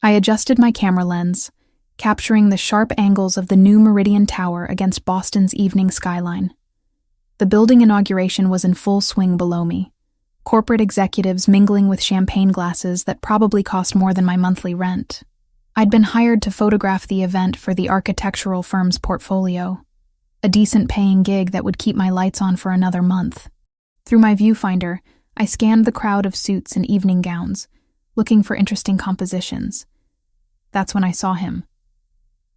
I adjusted my camera lens, capturing the sharp angles of the new Meridian Tower against Boston's evening skyline. The building inauguration was in full swing below me, corporate executives mingling with champagne glasses that probably cost more than my monthly rent. I'd been hired to photograph the event for the architectural firm's portfolio, a decent-paying gig that would keep my lights on for another month. Through my viewfinder, I scanned the crowd of suits and evening gowns, looking for interesting compositions. That's when I saw him.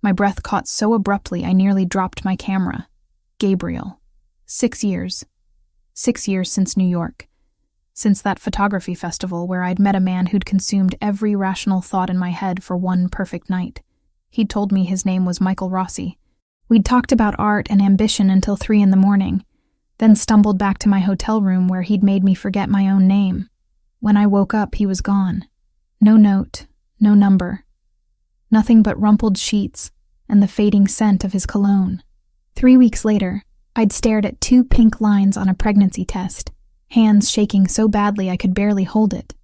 My breath caught so abruptly I nearly dropped my camera. Gabriel. 6 years. 6 years since New York. Since that photography festival where I'd met a man who'd consumed every rational thought in my head for one perfect night. He'd told me his name was Michael Rossi. We'd talked about art and ambition until 3 a.m, then stumbled back to my hotel room where he'd made me forget my own name. When I woke up, he was gone. No note, no number. Nothing but rumpled sheets and the fading scent of his cologne. 3 weeks later, I'd stared at 2 pink lines on a pregnancy test, hands shaking so badly I could barely hold it.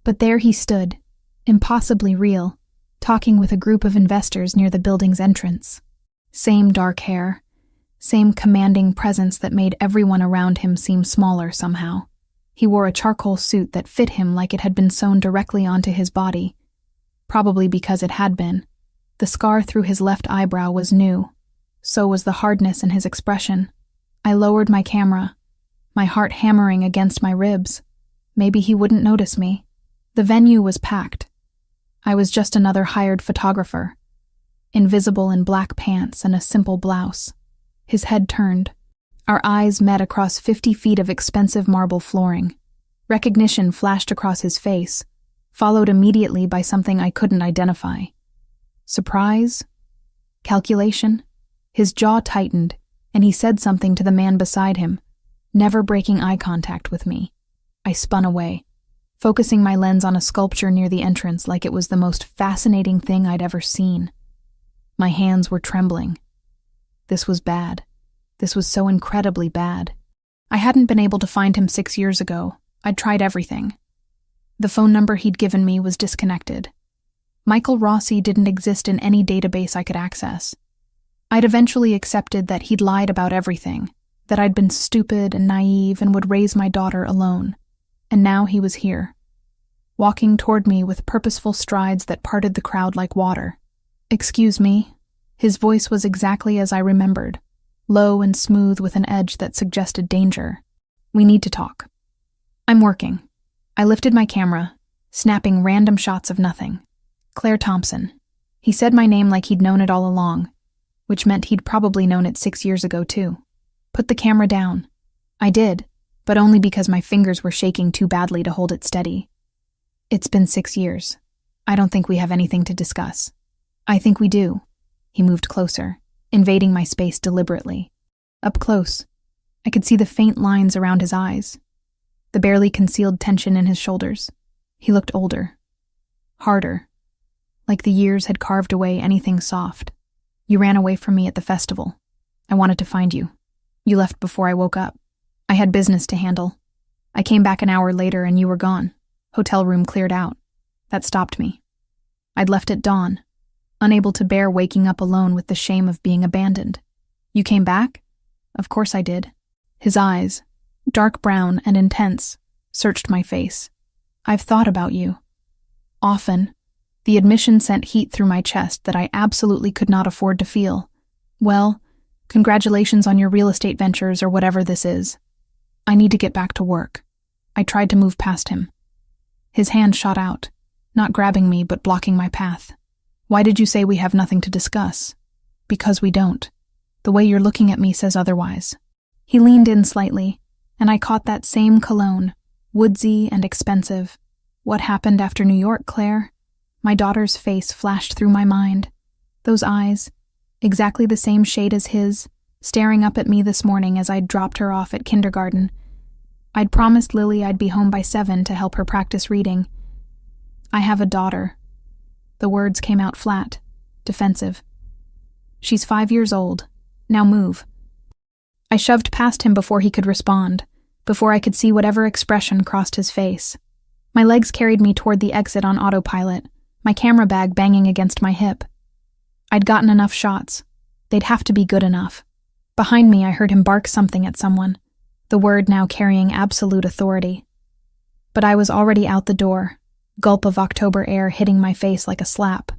But there he stood, impossibly real, talking with a group of investors near the building's entrance. Same dark hair, same commanding presence that made everyone around him seem smaller somehow. He wore a charcoal suit that fit him like it had been sewn directly onto his body, probably because it had been. The scar through his left eyebrow was new. So was the hardness in his expression. I lowered my camera, my heart hammering against my ribs. Maybe he wouldn't notice me. The venue was packed. I was just another hired photographer, invisible in black pants and a simple blouse. His head turned. Our eyes met across 50 feet of expensive marble flooring. Recognition flashed across his face, followed immediately by something I couldn't identify. Surprise? Calculation? His jaw tightened, and he said something to the man beside him, never breaking eye contact with me. I spun away, focusing my lens on a sculpture near the entrance like it was the most fascinating thing I'd ever seen. My hands were trembling. This was bad. This was so incredibly bad. I hadn't been able to find him 6 years ago. I'd tried everything. The phone number he'd given me was disconnected. Michael Rossi didn't exist in any database I could access. I'd eventually accepted that he'd lied about everything, that I'd been stupid and naive and would raise my daughter alone. And now he was here, walking toward me with purposeful strides that parted the crowd like water. "Excuse me." His voice was exactly as I remembered, low and smooth with an edge that suggested danger. "We need to talk." "I'm working." I lifted my camera, snapping random shots of nothing. Claire Thompson. He said my name like he'd known it all along, which meant he'd probably known it 6 years ago too. "Put the camera down." I did, but only because my fingers were shaking too badly to hold it steady. "It's been 6 years. I don't think we have anything to discuss." "I think we do." He moved closer, invading my space deliberately. Up close, I could see the faint lines around his eyes, the barely concealed tension in his shoulders. He looked older, harder, like the years had carved away anything soft. "You ran away from me at the festival. I wanted to find you. You left before I woke up. I had business to handle. I came back an hour later and you were gone. Hotel room cleared out. That stopped me. I'd left at dawn, unable to bear waking up alone with the shame of being abandoned. You came back?" "Of course I did." His eyes, dark brown and intense, searched my face. "I've thought about you. Often." The admission sent heat through my chest that I absolutely could not afford to feel. "Well, congratulations on your real estate ventures or whatever this is. I need to get back to work." I tried to move past him. His hand shot out, not grabbing me but blocking my path. "Why did you say we have nothing to discuss?" "Because we don't. The way you're looking at me says otherwise." He leaned in slightly, and I caught that same cologne, woodsy and expensive. "What happened after New York, Claire?" My daughter's face flashed through my mind. Those eyes, exactly the same shade as his, staring up at me this morning as I'd dropped her off at kindergarten. I'd promised Lily I'd be home by 7 to help her practice reading. "I have a daughter." The words came out flat, defensive. "She's 5 years old. Now move." I shoved past him before he could respond, before I could see whatever expression crossed his face. My legs carried me toward the exit on autopilot, my camera bag banging against my hip. I'd gotten enough shots. They'd have to be good enough. Behind me, I heard him bark something at someone, the word now carrying absolute authority. But I was already out the door, gulp of October air hitting my face like a slap.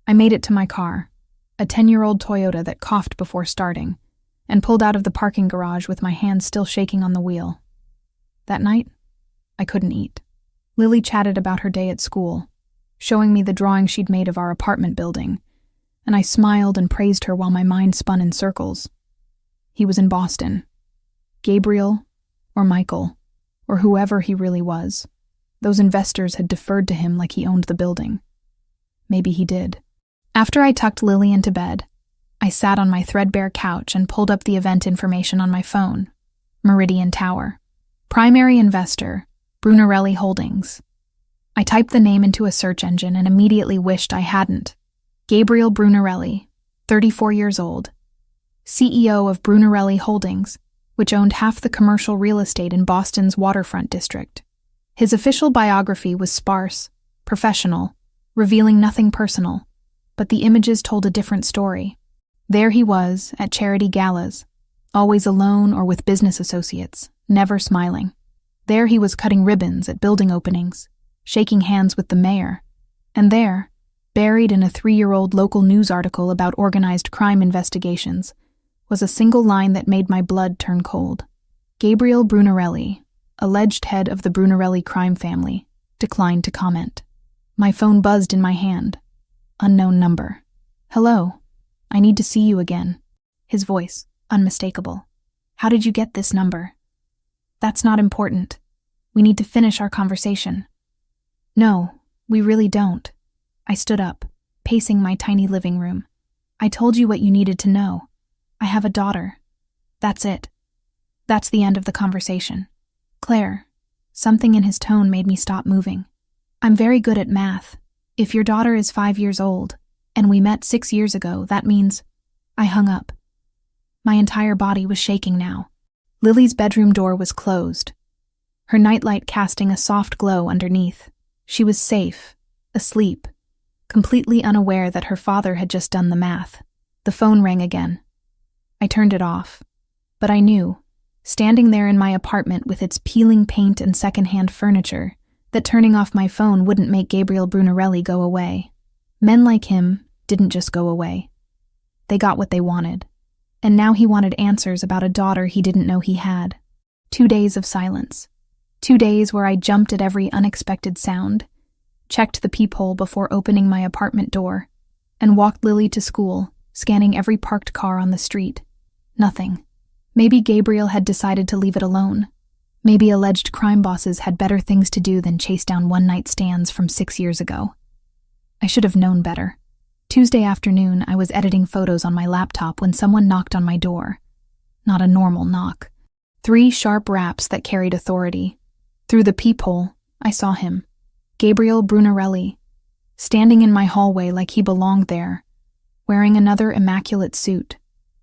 I made it to my car, a 10-year-old Toyota that coughed before starting, and pulled out of the parking garage with my hands still shaking on the wheel. That night, I couldn't eat. Lily chatted about her day at school, showing me the drawing she'd made of our apartment building, and I smiled and praised her while my mind spun in circles. He was in Boston. Gabriel, or Michael, or whoever he really was. Those investors had deferred to him like he owned the building. Maybe he did. After I tucked Lily into bed, I sat on my threadbare couch and pulled up the event information on my phone. Meridian Tower. Primary investor, Brunarelli Holdings. I typed the name into a search engine and immediately wished I hadn't. Gabriel Brunarelli, 34 years old, CEO of Brunarelli Holdings, which owned half the commercial real estate in Boston's waterfront district. His official biography was sparse, professional, revealing nothing personal, but the images told a different story. There he was, at charity galas, always alone or with business associates, never smiling. There he was cutting ribbons at building openings, shaking hands with the mayor. And there, buried in a 3-year-old local news article about organized crime investigations, was a single line that made my blood turn cold. Gabriel Brunarelli, alleged head of the Brunarelli crime family, declined to comment. My phone buzzed in my hand. Unknown number. Hello. I need to see you again. His voice, unmistakable. How did you get this number? That's not important. We need to finish our conversation. No, we really don't. I stood up, pacing my tiny living room. I told you what you needed to know. I have a daughter. That's it. That's the end of the conversation. Claire, something in his tone made me stop moving. I'm very good at math. If your daughter is 5 years old, and we met 6 years ago, that means... I hung up. My entire body was shaking now. Lily's bedroom door was closed, her nightlight casting a soft glow underneath. She was safe, asleep, completely unaware that her father had just done the math. The phone rang again. I turned it off, but I knew, standing there in my apartment with its peeling paint and secondhand furniture, that turning off my phone wouldn't make Gabriel Brunarelli go away. Men like him didn't just go away. They got what they wanted, and now he wanted answers about a daughter he didn't know he had. 2 days of silence. 2 days where I jumped at every unexpected sound, checked the peephole before opening my apartment door, and walked Lily to school, scanning every parked car on the street. Nothing. Maybe Gabriel had decided to leave it alone. Maybe alleged crime bosses had better things to do than chase down one-night stands from 6 years ago. I should have known better. Tuesday afternoon, I was editing photos on my laptop when someone knocked on my door. Not a normal knock. 3 sharp raps that carried authority. Through the peephole, I saw him. Gabriel Brunarelli, standing in my hallway like he belonged there, wearing another immaculate suit.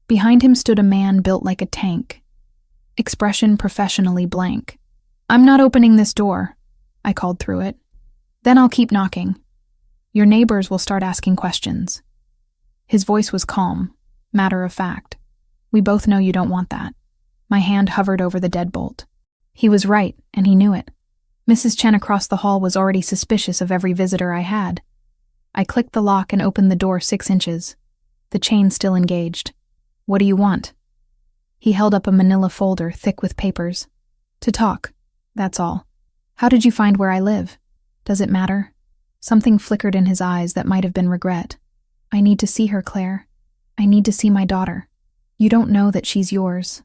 Behind him stood a man built like a tank, expression professionally blank. "I'm not opening this door," I called through it. "Then I'll keep knocking. Your neighbors will start asking questions." His voice was calm, matter of fact. "We both know you don't want that." My hand hovered over the deadbolt. He was right, and he knew it. Mrs. Chen across the hall was already suspicious of every visitor I had. I clicked the lock and opened the door 6 inches. The chain still engaged. "What do you want?" He held up a manila folder thick with papers. "To talk, that's all." "How did you find where I live? Does it matter?" Something flickered in his eyes that might have been regret. "I need to see her, Claire. I need to see my daughter. You don't know that she's yours,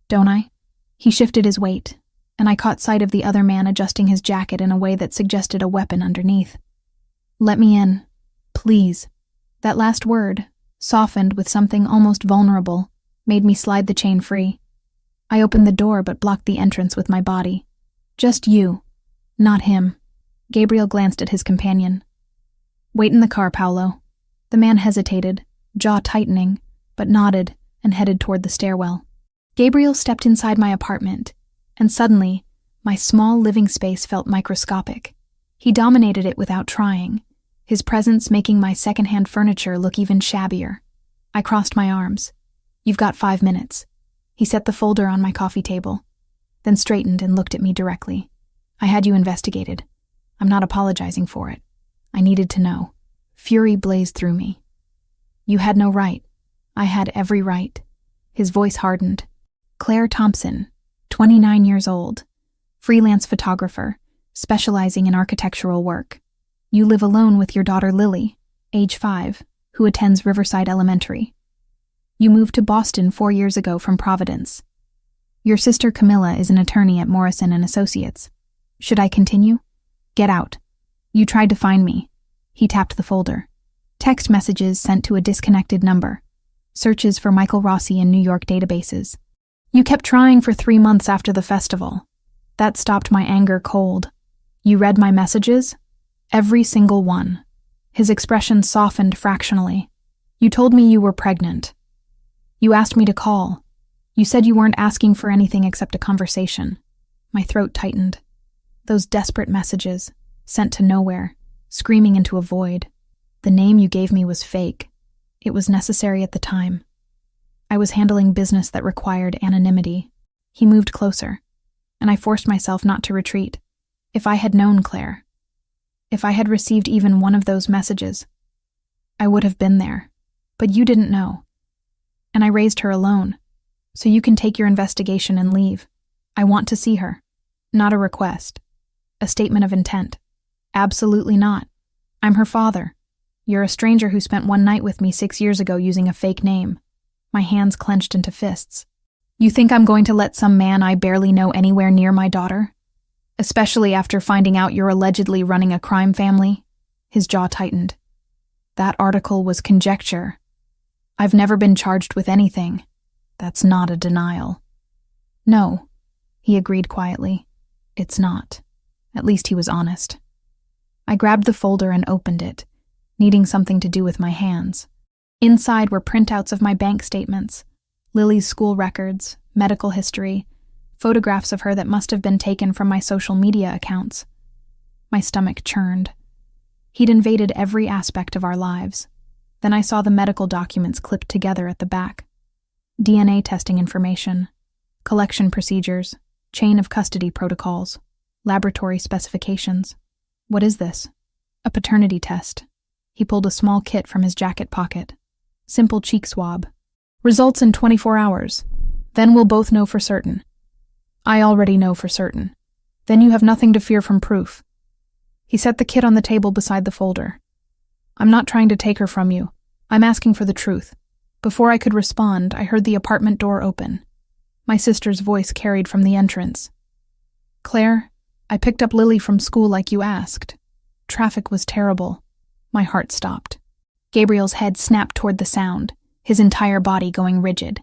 don't I?" He shifted his weight, and I caught sight of the other man adjusting his jacket in a way that suggested a weapon underneath. "Let me in, please." That last word, softened with something almost vulnerable, made me slide the chain free. I opened the door but blocked the entrance with my body. "Just you, not him." Gabriel glanced at his companion. "Wait in the car, Paolo." The man hesitated, jaw tightening, but nodded and headed toward the stairwell. Gabriel stepped inside my apartment, and suddenly, my small living space felt microscopic. He dominated it without trying, his presence making my secondhand furniture look even shabbier. I crossed my arms. "You've got 5 minutes." He set the folder on my coffee table, then straightened and looked at me directly. "I had you investigated. I'm not apologizing for it. I needed to know." Fury blazed through me. "You had no right." "I had every right." His voice hardened. "Claire Thompson, 29 years old, freelance photographer, specializing in architectural work. You live alone with your daughter Lily, age 5, who attends Riverside Elementary. You moved to Boston 4 years ago from Providence. Your sister Camilla is an attorney at Morrison & Associates. Should I continue? Get out. You tried to find me." He tapped the folder. "Text messages sent to a disconnected number. Searches for Michael Rossi in New York databases. You kept trying for 3 months after the festival. That stopped my anger cold. You read my messages? Every single one." His expression softened fractionally. "You told me you were pregnant. You asked me to call. You said you weren't asking for anything except a conversation." My throat tightened. Those desperate messages, sent to nowhere, screaming into a void. The name you gave me was fake. It was necessary at the time. I was handling business that required anonymity. He moved closer, and I forced myself not to retreat. If I had known Claire, if I had received even one of those messages, I would have been there. But you didn't know. And I raised her alone. So you can take your investigation and leave. I want to see her. Not a request. A statement of intent. Absolutely not. I'm her father. You're a stranger who spent one night with me 6 years ago using a fake name. My hands clenched into fists. You think I'm going to let some man I barely know anywhere near my daughter? Especially after finding out you're allegedly running a crime family? His jaw tightened. That article was conjecture. I've never been charged with anything. That's not a denial. No, he agreed quietly. It's not. At least he was honest. I grabbed the folder and opened it, needing something to do with my hands. Inside were printouts of my bank statements, Lily's school records, medical history, photographs of her that must have been taken from my social media accounts. My stomach churned. He'd invaded every aspect of our lives. Then I saw the medical documents clipped together at the back. DNA testing information, collection procedures, chain of custody protocols, laboratory specifications. What is this? A paternity test. He pulled a small kit from his jacket pocket. Simple cheek swab. Results in 24 hours. Then we'll both know for certain. I already know for certain. Then you have nothing to fear from proof. He set the kit on the table beside the folder. I'm not trying to take her from you. I'm asking for the truth. Before I could respond, I heard the apartment door open. My sister's voice carried from the entrance. Claire, I picked up Lily from school like you asked. Traffic was terrible. My heart stopped. Gabriel's head snapped toward the sound, his entire body going rigid.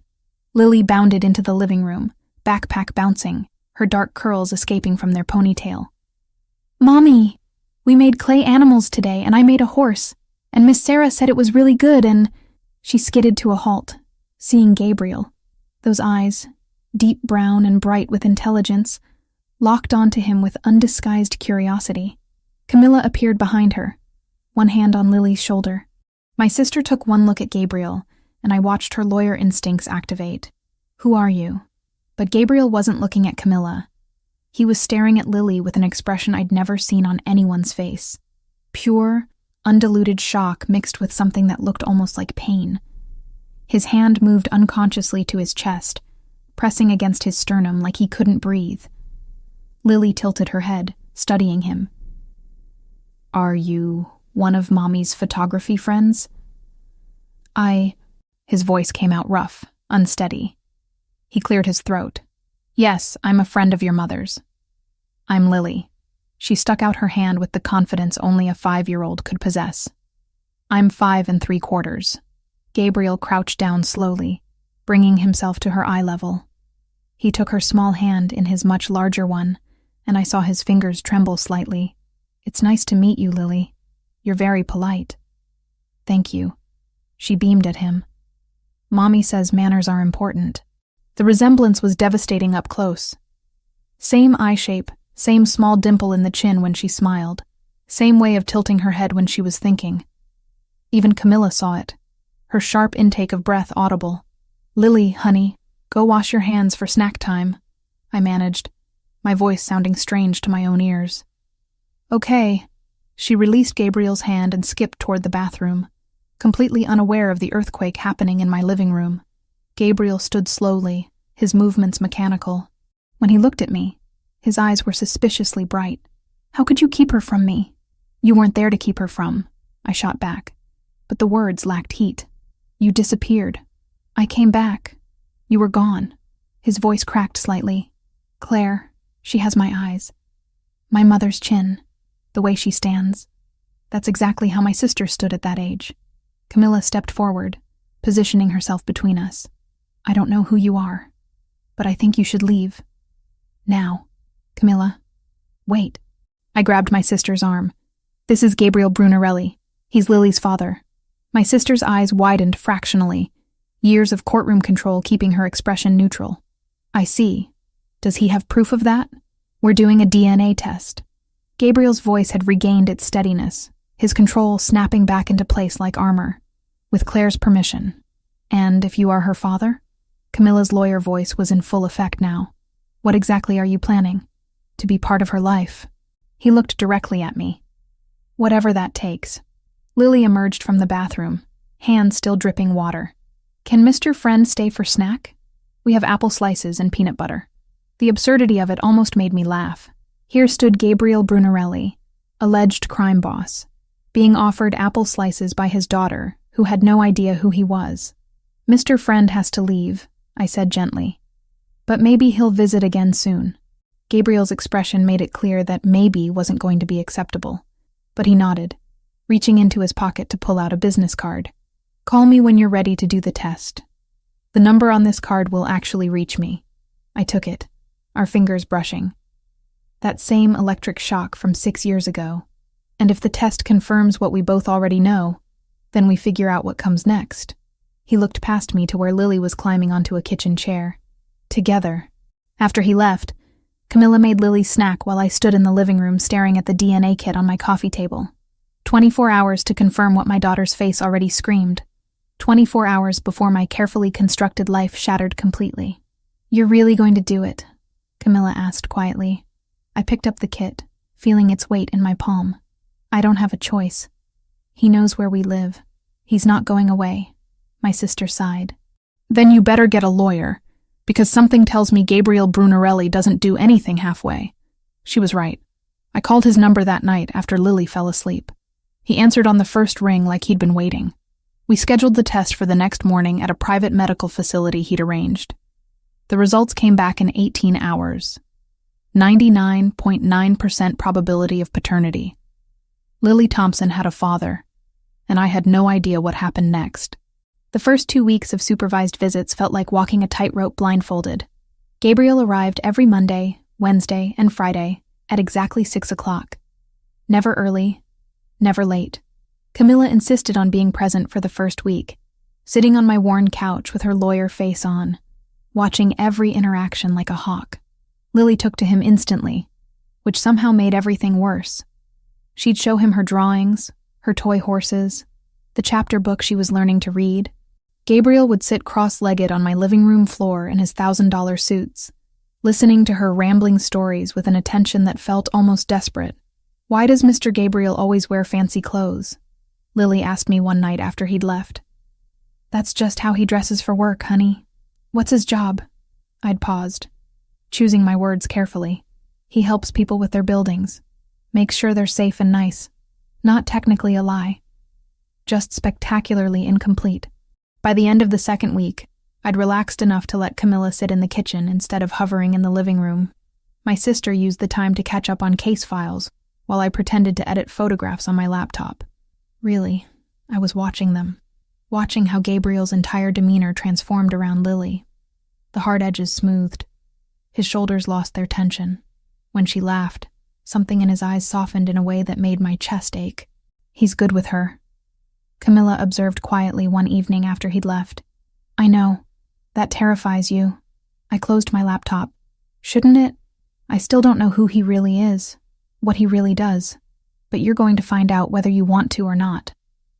Lily bounded into the living room, backpack bouncing, her dark curls escaping from their ponytail. Mommy, we made clay animals today and I made a horse, and Miss Sarah said it was really good and... She skidded to a halt, seeing Gabriel. Those eyes, deep brown and bright with intelligence, locked onto him with undisguised curiosity. Camilla appeared behind her, one hand on Lily's shoulder. My sister took one look at Gabriel, and I watched her lawyer instincts activate. Who are you? But Gabriel wasn't looking at Camilla. He was staring at Lily with an expression I'd never seen on anyone's face. Pure, undiluted shock mixed with something that looked almost like pain. His hand moved unconsciously to his chest, pressing against his sternum like he couldn't breathe. Lily tilted her head, studying him. Are you one of Mommy's photography friends? His voice came out rough, unsteady. He cleared his throat. Yes, I'm a friend of your mother's. I'm Lily. She stuck out her hand with the confidence only a 5-year-old could possess. I'm 5 3/4. Gabriel crouched down slowly, bringing himself to her eye level. He took her small hand in his much larger one, and I saw his fingers tremble slightly. It's nice to meet you, Lily. You're very polite. Thank you. She beamed at him. Mommy says manners are important. The resemblance was devastating up close. Same eye shape, same small dimple in the chin when she smiled. Same way of tilting her head when she was thinking. Even Camilla saw it, her sharp intake of breath audible. "Lily, honey, go wash your hands for snack time," I managed, my voice sounding strange to my own ears. "Okay." She released Gabriel's hand and skipped toward the bathroom, completely unaware of the earthquake happening in my living room. Gabriel stood slowly, his movements mechanical. When he looked at me, his eyes were suspiciously bright. "How could you keep her from me?" "You weren't there to keep her from," I shot back, but the words lacked heat. "You disappeared. I came back. You were gone." His voice cracked slightly. "Claire, she has my eyes. My mother's chin. The way she stands. That's exactly how my sister stood at that age." Camilla stepped forward, positioning herself between us. "I don't know who you are, but I think you should leave. Now." "Camilla, wait." I grabbed my sister's arm. "This is Gabriel Brunarelli. He's Lily's father." My sister's eyes widened fractionally, years of courtroom control keeping her expression neutral. "I see. Does he have proof of that? We're doing a DNA test." Gabriel's voice had regained its steadiness, his control snapping back into place like armor. "With Claire's permission. And if you are her father?" Camilla's lawyer voice was in full effect now. "What exactly are you planning? To be part of her life?" He looked directly at me. "Whatever that takes." Lily emerged from the bathroom, hands still dripping water. "Can Mr. Friend stay for snack? We have apple slices and peanut butter." The absurdity of it almost made me laugh. Here stood Gabriel Brunarelli, alleged crime boss, being offered apple slices by his daughter, who had no idea who he was. "Mr. Friend has to leave," I said gently. "But maybe he'll visit again soon." Gabriel's expression made it clear that maybe wasn't going to be acceptable, but he nodded, reaching into his pocket to pull out a business card. "Call me when you're ready to do the test. The number on this card will actually reach me." I took it, our fingers brushing. That same electric shock from 6 years ago. And if the test confirms what we both already know, then we figure out what comes next. He looked past me to where Lily was climbing onto a kitchen chair. Together. After he left, Camilla made Lily snack while I stood in the living room staring at the DNA kit on my coffee table. 24 hours to confirm what my daughter's face already screamed. 24 hours before my carefully constructed life shattered completely. "You're really going to do it?" Camilla asked quietly. I picked up the kit, feeling its weight in my palm. "I don't have a choice. He knows where we live. He's not going away." My sister sighed. "Then you better get a lawyer, because something tells me Gabriel Brunarelli doesn't do anything halfway." She was right. I called his number that night after Lily fell asleep. He answered on the first ring like he'd been waiting. We scheduled the test for the next morning at a private medical facility he'd arranged. The results came back in 18 hours. 99.9% probability of paternity. Lily Thompson had a father, and I had no idea what happened next. The first 2 weeks of supervised visits felt like walking a tightrope blindfolded. Gabriel arrived every Monday, Wednesday, and Friday at exactly 6 o'clock. Never early, never late. Camilla insisted on being present for the first week, sitting on my worn couch with her lawyer face on, watching every interaction like a hawk. Lily took to him instantly, which somehow made everything worse. She'd show him her drawings, her toy horses, the chapter book she was learning to read. Gabriel would sit cross-legged on my living room floor in his $1,000 suits, listening to her rambling stories with an attention that felt almost desperate. "Why does Mr. Gabriel always wear fancy clothes?" Lily asked me one night after he'd left. "That's just how he dresses for work, honey." "What's his job?" I'd paused, choosing my words carefully. "He helps people with their buildings, makes sure they're safe and nice. Not technically a lie, just spectacularly incomplete." By the end of the second week, I'd relaxed enough to let Camilla sit in the kitchen instead of hovering in the living room. My sister used the time to catch up on case files, while I pretended to edit photographs on my laptop. Really, I was watching them, watching how Gabriel's entire demeanor transformed around Lily. The hard edges smoothed. His shoulders lost their tension. When she laughed, something in his eyes softened in a way that made my chest ache. "He's good with her," Camilla observed quietly one evening after he'd left. "I know. That terrifies you." I closed my laptop. "Shouldn't it? I still don't know who he really is, what he really does." but you're going to find out whether you want to or not."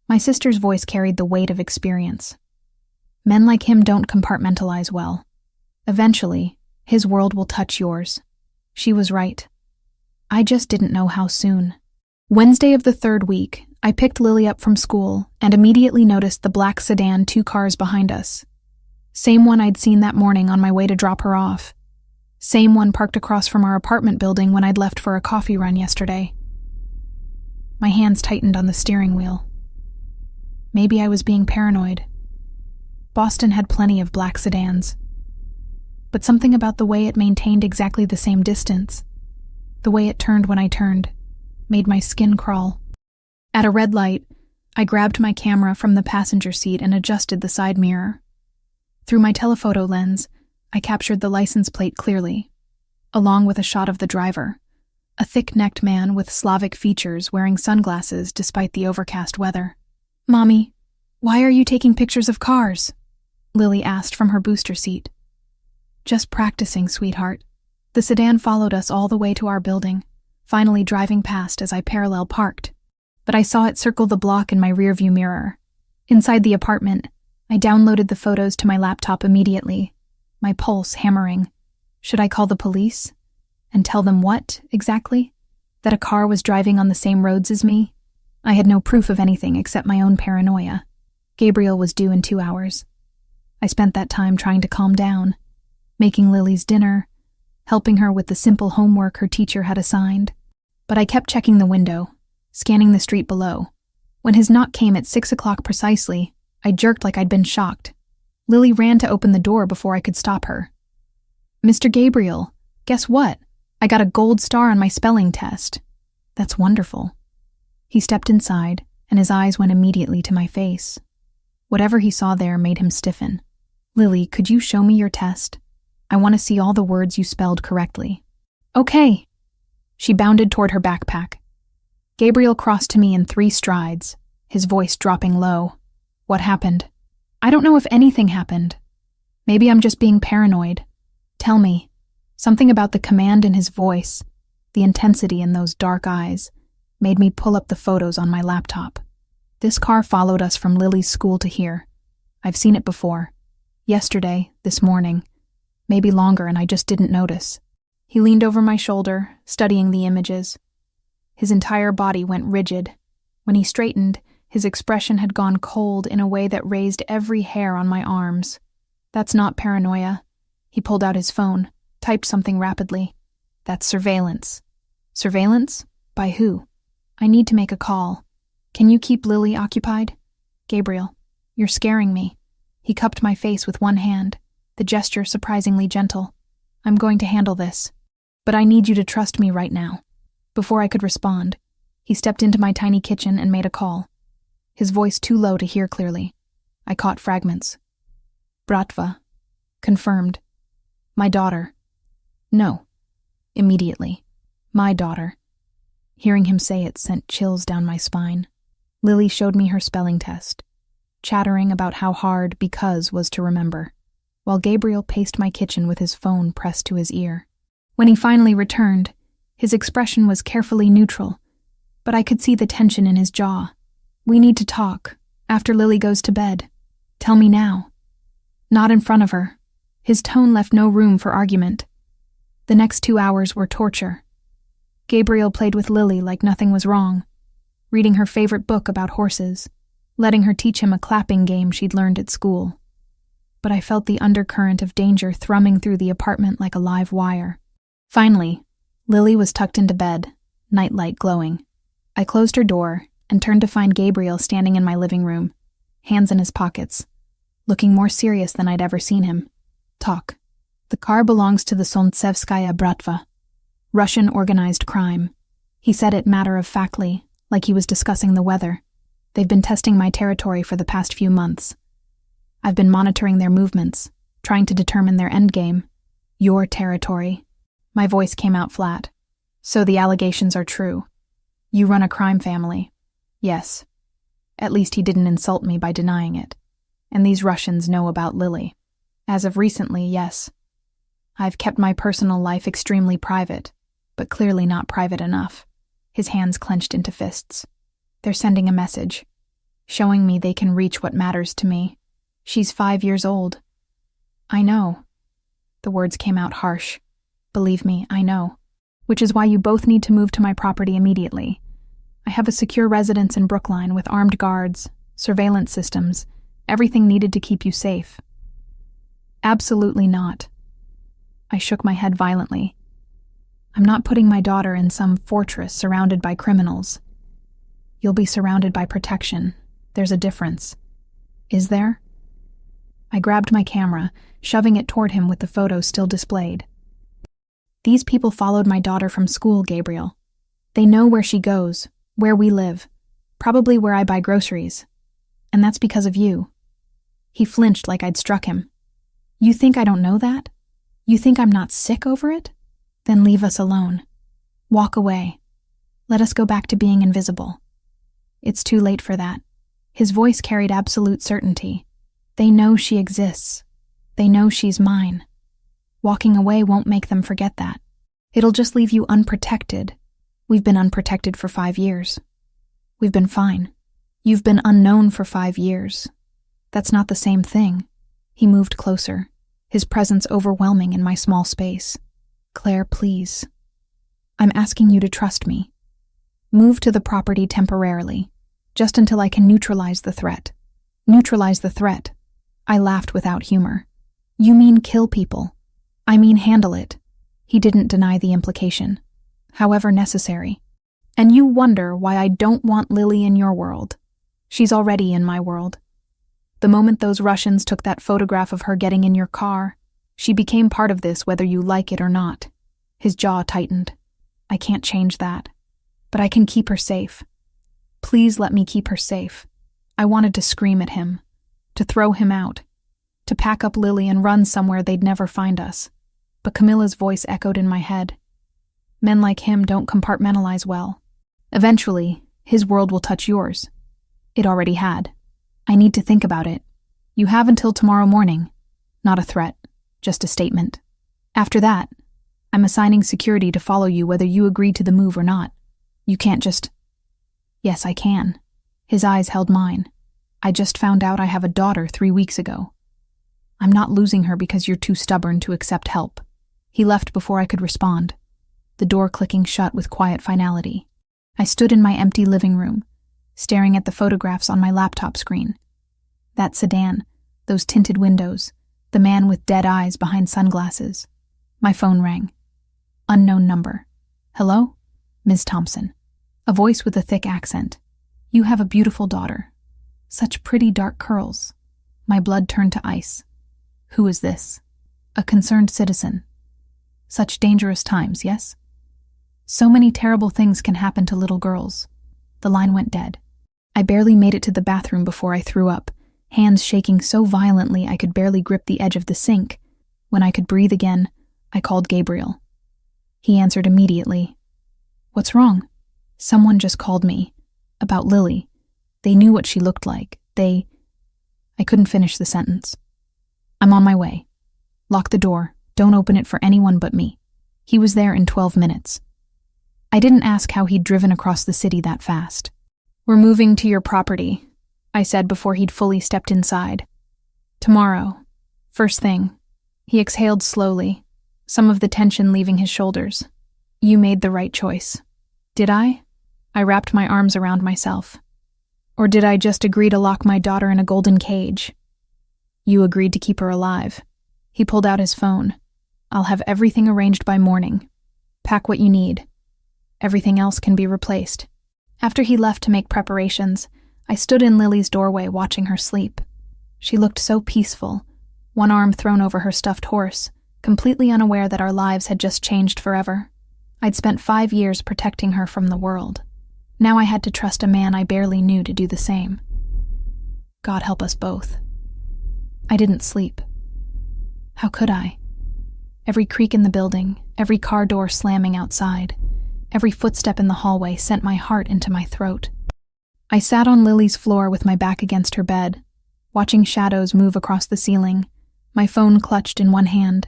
My sister's voice carried the weight of experience. Men like him don't compartmentalize well. Eventually, his world will touch yours. She was right. I just didn't know how soon. Wednesday of the 3rd week, I picked Lily up from school and immediately noticed the black sedan 2 cars behind us. Same one I'd seen that morning on my way to drop her off. Same one parked across from our apartment building when I'd left for a coffee run yesterday. My hands tightened on the steering wheel. Maybe I was being paranoid. Boston had plenty of black sedans. But something about the way it maintained exactly the same distance, the way it turned when I turned, made my skin crawl. At a red light, I grabbed my camera from the passenger seat and adjusted the side mirror. Through my telephoto lens, I captured the license plate clearly, along with a shot of the driver, a thick-necked man with Slavic features wearing sunglasses despite the overcast weather. "Mommy, why are you taking pictures of cars?" Lily asked from her booster seat. "Just practicing, sweetheart." The sedan followed us all the way to our building, finally driving past as I parallel parked. But I saw it circle the block in my rearview mirror. Inside the apartment, I downloaded the photos to my laptop immediately, my pulse hammering. Should I call the police? And tell them what, exactly? That a car was driving on the same roads as me? I had no proof of anything except my own paranoia. Gabriel was due in 2 hours. I spent that time trying to calm down, making Lily's dinner, helping her with the simple homework her teacher had assigned. But I kept checking the window, scanning the street below. When his knock came at 6 o'clock precisely, I jerked like I'd been shocked. Lily ran to open the door before I could stop her. "Mr. Gabriel, guess what? I got a gold star on my spelling test." "That's wonderful." He stepped inside, and his eyes went immediately to my face. Whatever he saw there made him stiffen. "Lily, could you show me your test? I want to see all the words you spelled correctly." "Okay." She bounded toward her backpack. Gabriel crossed to me in 3 strides, his voice dropping low. "What happened?" "I don't know if anything happened. Maybe I'm just being paranoid. Tell me." Something about the command in his voice, the intensity in those dark eyes, made me pull up the photos on my laptop. This car followed us from Lily's school to here. I've seen it before. Yesterday, this morning. Maybe longer, and I just didn't notice. He leaned over my shoulder, studying the images. His entire body went rigid. When he straightened, his expression had gone cold in a way that raised every hair on my arms. "That's not paranoia." He pulled out his phone, typed something rapidly. "That's surveillance." "Surveillance? By who?" "I need to make a call. Can you keep Lily occupied?" "Gabriel, you're scaring me." He cupped my face with one hand, the gesture surprisingly gentle. "I'm going to handle this. But I need you to trust me right now." Before I could respond, he stepped into my tiny kitchen and made a call. His voice too low to hear clearly. I caught fragments. "Bratva. Confirmed. My daughter." "No." Immediately. "My daughter." Hearing him say it sent chills down my spine. Lily showed me her spelling test, chattering about how hard because was to remember, while Gabriel paced my kitchen with his phone pressed to his ear. When he finally returned, his expression was carefully neutral, but I could see the tension in his jaw. "We need to talk, after Lily goes to bed. Tell me now." "Not in front of her." His tone left no room for argument. The next 2 hours were torture. Gabriel played with Lily like nothing was wrong, reading her favorite book about horses, letting her teach him a clapping game she'd learned at school. But I felt the undercurrent of danger thrumming through the apartment like a live wire. Finally, Lily was tucked into bed, nightlight glowing. I closed her door and turned to find Gabriel standing in my living room, hands in his pockets, looking more serious than I'd ever seen him. "Talk. The car belongs to the Solntsevskaya Bratva, Russian organized crime." He said it matter-of-factly, like he was discussing the weather. "They've been testing my territory for the past few months. I've been monitoring their movements, trying to determine their endgame. Your territory." My voice came out flat. "So the allegations are true. You run a crime family." "Yes." At least he didn't insult me by denying it. "And these Russians know about Lily." "As of recently, yes. I've kept my personal life extremely private, but clearly not private enough." his hands clenched into fists. They're sending a message, showing me they can reach what matters to me. She's 5 years old. I know. The words came out harsh. Believe me, I know. Which is why you both need to move to my property immediately. I have a secure residence in Brookline with armed guards, surveillance systems, everything needed to keep you safe. Absolutely not. I shook my head violently. I'm not putting my daughter in some fortress surrounded by criminals. You'll be surrounded by protection. There's a difference. Is there? I grabbed my camera, shoving it toward him with the photo still displayed. These people followed my daughter from school, Gabriel. They know where she goes, where we live, probably where I buy groceries. And that's because of you. He flinched like I'd struck him. You think I don't know that? You think I'm not sick over it? Then leave us alone. Walk away. Let us go back to being invisible. It's too late for that. His voice carried absolute certainty. They know she exists. They know she's mine. Walking away won't make them forget that. It'll just leave you unprotected. We've been unprotected for 5 years. We've been fine. You've been unknown for 5 years. That's not the same thing. He moved closer, his presence overwhelming in my small space. Claire, please. I'm asking you to trust me. Move to the property temporarily, just until I can neutralize the threat. Neutralize the threat. I laughed without humor. You mean kill people? I mean handle it. He didn't deny the implication. However necessary. And you wonder why I don't want Lily in your world. She's already in my world. The moment those Russians took that photograph of her getting in your car, she became part of this whether you like it or not. His jaw tightened. I can't change that. But I can keep her safe. Please let me keep her safe. I wanted to scream at him, to throw him out, to pack up Lily and run somewhere they'd never find us. But Camilla's voice echoed in my head. Men like him don't compartmentalize well. Eventually, his world will touch yours. It already had. I need to think about it. You have until tomorrow morning. Not a threat, just a statement. After that, I'm assigning security to follow you whether you agree to the move or not. You can't just... Yes, I can. His eyes held mine. I just found out I have a daughter 3 weeks ago. I'm not losing her because you're too stubborn to accept help. He left before I could respond, the door clicking shut with quiet finality. I stood in my empty living room, staring at the photographs on my laptop screen. That sedan, those tinted windows, the man with dead eyes behind sunglasses. My phone rang. Unknown number. Hello? Ms. Thompson. A voice with a thick accent. You have a beautiful daughter. Such pretty dark curls. My blood turned to ice. Who is this? A concerned citizen. Such dangerous times, yes? So many terrible things can happen to little girls. The line went dead. I barely made it to the bathroom before I threw up, hands shaking so violently I could barely grip the edge of the sink. When I could breathe again, I called Gabriel. He answered immediately. What's wrong? Someone just called me. About Lily. They knew what she looked like. I couldn't finish the sentence. I'm on my way. Lock the door. Don't open it for anyone but me. He was there in 12 minutes. I didn't ask how he'd driven across the city that fast. We're moving to your property, I said before he'd fully stepped inside. Tomorrow. First thing. He exhaled slowly, some of the tension leaving his shoulders. You made the right choice. Did I? I wrapped my arms around myself. Or did I just agree to lock my daughter in a golden cage? You agreed to keep her alive. He pulled out his phone. I'll have everything arranged by morning. Pack what you need. Everything else can be replaced. After he left to make preparations, I stood in Lily's doorway watching her sleep. She looked so peaceful, one arm thrown over her stuffed horse, completely unaware that our lives had just changed forever. I'd spent 5 years protecting her from the world. Now I had to trust a man I barely knew to do the same. God help us both. I didn't sleep. How could I? Every creak in the building, every car door slamming outside, every footstep in the hallway sent my heart into my throat. I sat on Lily's floor with my back against her bed, watching shadows move across the ceiling, my phone clutched in one hand.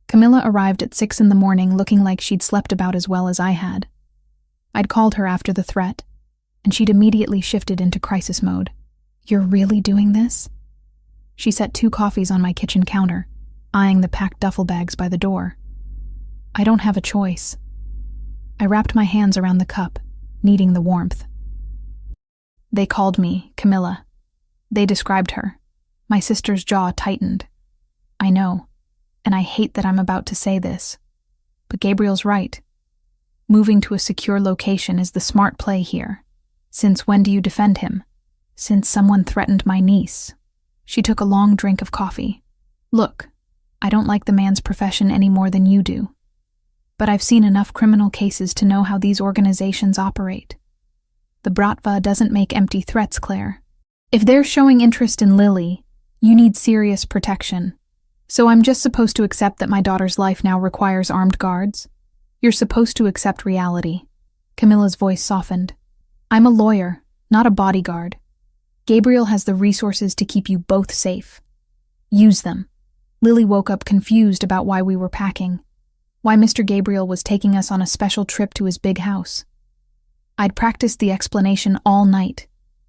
Camilla arrived at 6 in the morning looking like she'd slept about as well as I had. I'd called her after the threat, and she'd immediately shifted into crisis mode. "You're really doing this?" She set 2 coffees on my kitchen counter, eyeing the packed duffel bags by the door. "I don't have a choice." I wrapped my hands around the cup, needing the warmth. "They called me Camilla. They described her." My sister's jaw tightened. "I know, and I hate that I'm about to say this, but Gabriel's right. Moving to a secure location is the smart play here. Since when do you defend him?" "Since someone threatened my niece." She took a long drink of coffee. "Look, I don't like the man's profession any more than you do. But I've seen enough criminal cases to know how these organizations operate. The Bratva doesn't make empty threats, Claire. If they're showing interest in Lily, you need serious protection. So I'm just supposed to accept that my daughter's life now requires armed guards? You're supposed to accept reality." Camilla's voice softened. "I'm a lawyer, not a bodyguard. Gabriel has the resources to keep you both safe. Use them." Lily woke up confused about why we were packing, why Mr. Gabriel was taking us on a special trip to his big house. I'd practiced the explanation all night,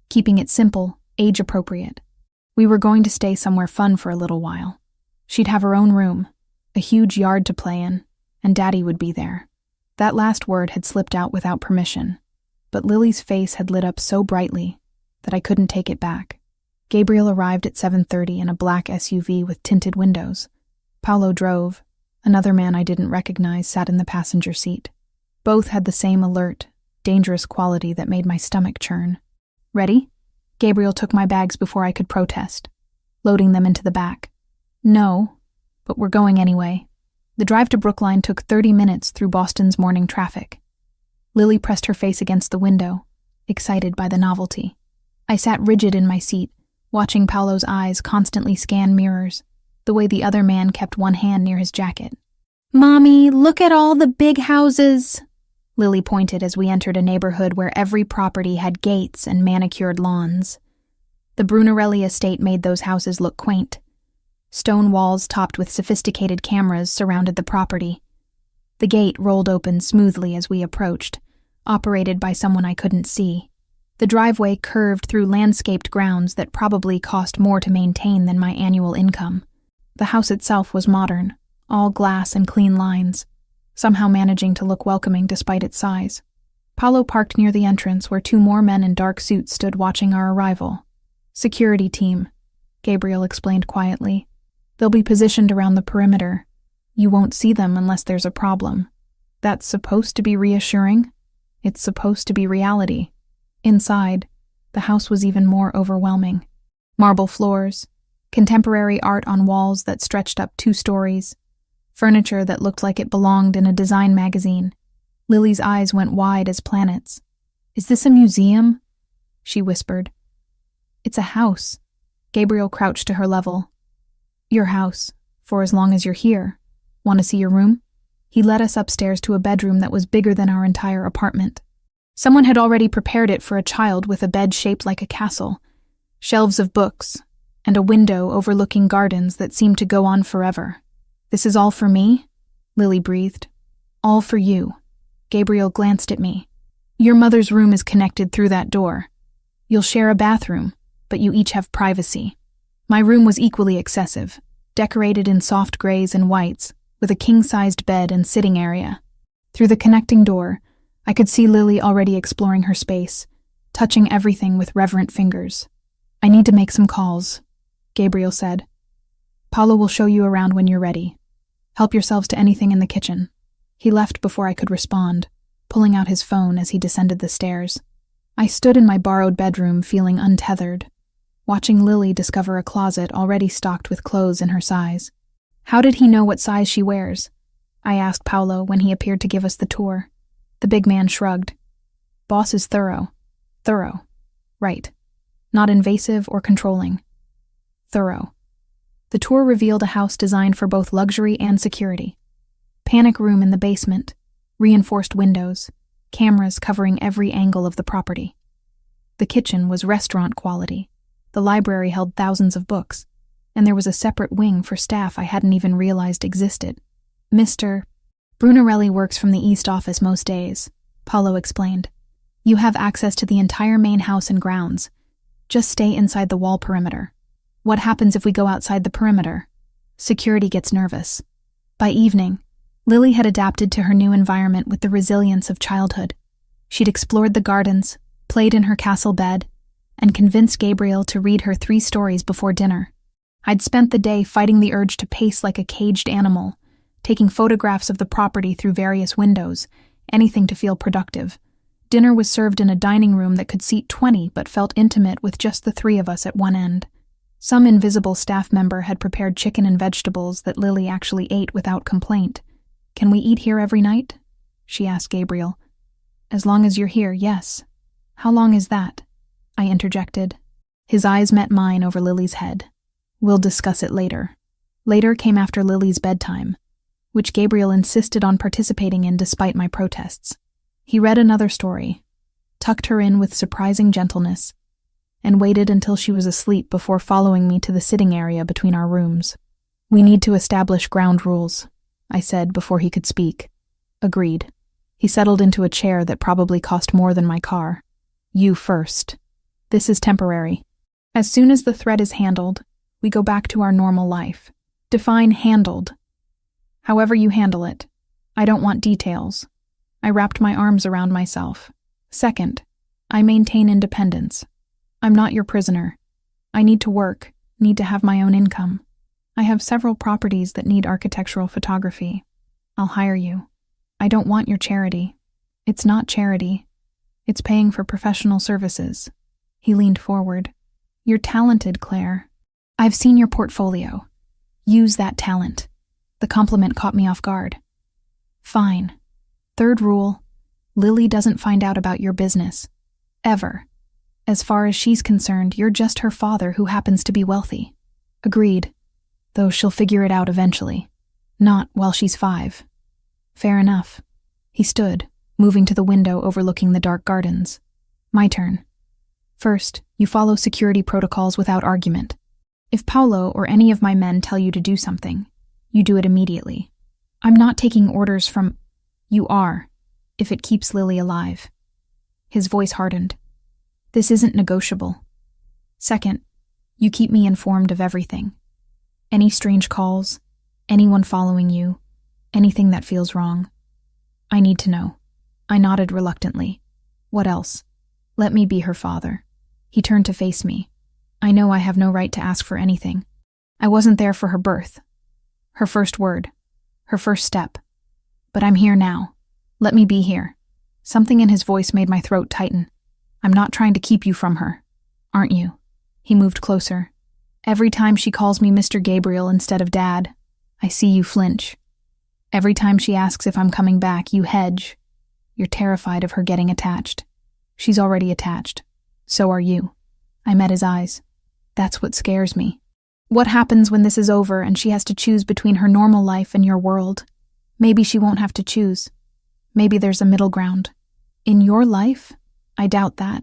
keeping it simple, age-appropriate. We were going to stay somewhere fun for a little while. She'd have her own room, a huge yard to play in, and Daddy would be there. That last word had slipped out without permission, but Lily's face had lit up so brightly that I couldn't take it back. Gabriel arrived at 7:30 in a black SUV with tinted windows. Paolo drove. Another man I didn't recognize sat in the passenger seat. Both had the same alert, dangerous quality that made my stomach churn. "Ready?" Gabriel took my bags before I could protest, loading them into the back. "No, but we're going anyway." The drive to Brookline took 30 minutes through Boston's morning traffic. Lily pressed her face against the window, excited by the novelty. I sat rigid in my seat, watching Paolo's eyes constantly scan mirrors, the way the other man kept one hand near his jacket. "Mommy, look at all the big houses," Lily pointed as we entered a neighborhood where every property had gates and manicured lawns. The Brunarelli estate made those houses look quaint. Stone walls topped with sophisticated cameras surrounded the property. The gate rolled open smoothly as we approached, operated by someone I couldn't see. The driveway curved through landscaped grounds that probably cost more to maintain than my annual income. The house itself was modern, all glass and clean lines, somehow managing to look welcoming despite its size. Paolo parked near the entrance where 2 more men in dark suits stood watching our arrival. "Security team," Gabriel explained quietly. "They'll be positioned around the perimeter. You won't see them unless there's a problem." That's supposed to be reassuring. It's supposed to be reality. Inside, the house was even more overwhelming. Marble floors, contemporary art on walls that stretched up 2 stories, furniture that looked like it belonged in a design magazine. Lily's eyes went wide as planets. "Is this a museum?" she whispered. "It's a house." Gabriel crouched to her level. "Your house, for as long as you're here. Want to see your room?" He led us upstairs to a bedroom that was bigger than our entire apartment. Someone had already prepared it for a child with a bed shaped like a castle, shelves of books, and a window overlooking gardens that seemed to go on forever. "This is all for me?" Lily breathed. "All for you." Gabriel glanced at me. "Your mother's room is connected through that door. You'll share a bathroom, but you each have privacy." My room was equally excessive, decorated in soft grays and whites, with a king-sized bed and sitting area. Through the connecting door, I could see Lily already exploring her space, touching everything with reverent fingers. "I need to make some calls," Gabriel said. "Paolo will show you around when you're ready. Help yourselves to anything in the kitchen." He left before I could respond, pulling out his phone as he descended the stairs. I stood in my borrowed bedroom feeling untethered, watching Lily discover a closet already stocked with clothes in her size. "How did he know what size she wears?" I asked Paolo when he appeared to give us the tour. The big man shrugged. "Boss is thorough." "Thorough. Right. Not invasive or controlling. Thorough." The tour revealed a house designed for both luxury and security. Panic room in the basement, reinforced windows, cameras covering every angle of the property. The kitchen was restaurant quality. The library held thousands of books, and there was a separate wing for staff I hadn't even realized existed. "Mr. Brunarelli works from the East Office most days," Paulo explained. You have access to the entire main house and grounds. Just stay inside the wall perimeter. What happens if we go outside the perimeter? Security gets nervous. By evening, Lily had adapted to her new environment with the resilience of childhood. She'd explored the gardens, played in her castle bed, and convinced Gabriel to read her 3 stories before dinner. I'd spent the day fighting the urge to pace like a caged animal, taking photographs of the property through various windows, anything to feel productive. Dinner was served in a dining room that could seat 20 but felt intimate with just the 3 of us at one end. Some invisible staff member had prepared chicken and vegetables that Lily actually ate without complaint. Can we eat here every night? She asked Gabriel. As long as you're here, yes. How long is that? I interjected. His eyes met mine over Lily's head. We'll discuss it later. Later came after Lily's bedtime, which Gabriel insisted on participating in despite my protests. He read another story, tucked her in with surprising gentleness, and waited until she was asleep before following me to the sitting area between our rooms. We need to establish ground rules, I said before he could speak. Agreed. He settled into a chair that probably cost more than my car. You first. This is temporary. As soon as the threat is handled, we go back to our normal life. Define handled. However you handle it. I don't want details. I wrapped my arms around myself. Second, I maintain independence. I'm not your prisoner. I need to work, need to have my own income. I have several properties that need architectural photography. I'll hire you. I don't want your charity. It's not charity. It's paying for professional services. He leaned forward. You're talented, Claire. I've seen your portfolio. Use that talent. The compliment caught me off guard. Fine. Third rule, Lily doesn't find out about your business. Ever. As far as she's concerned, you're just her father who happens to be wealthy. Agreed. Though she'll figure it out eventually. Not while she's 5. Fair enough. He stood, moving to the window overlooking the dark gardens. My turn. First, you follow security protocols without argument. If Paulo or any of my men tell you to do something, you do it immediately. I'm not taking orders from... You are, if it keeps Lily alive. His voice hardened. This isn't negotiable. Second, you keep me informed of everything. Any strange calls, anyone following you, anything that feels wrong. I need to know. I nodded reluctantly. What else? Let me be her father. He turned to face me. I know I have no right to ask for anything. I wasn't there for her birth. Her first word. Her first step. But I'm here now. Let me be here. Something in his voice made my throat tighten. I'm not trying to keep you from her. Aren't you? He moved closer. Every time she calls me Mr. Gabriel instead of Dad, I see you flinch. Every time she asks if I'm coming back, you hedge. You're terrified of her getting attached. She's already attached. So are you. I met his eyes. That's what scares me. What happens when this is over and she has to choose between her normal life and your world? Maybe she won't have to choose. Maybe there's a middle ground. In your life? I doubt that.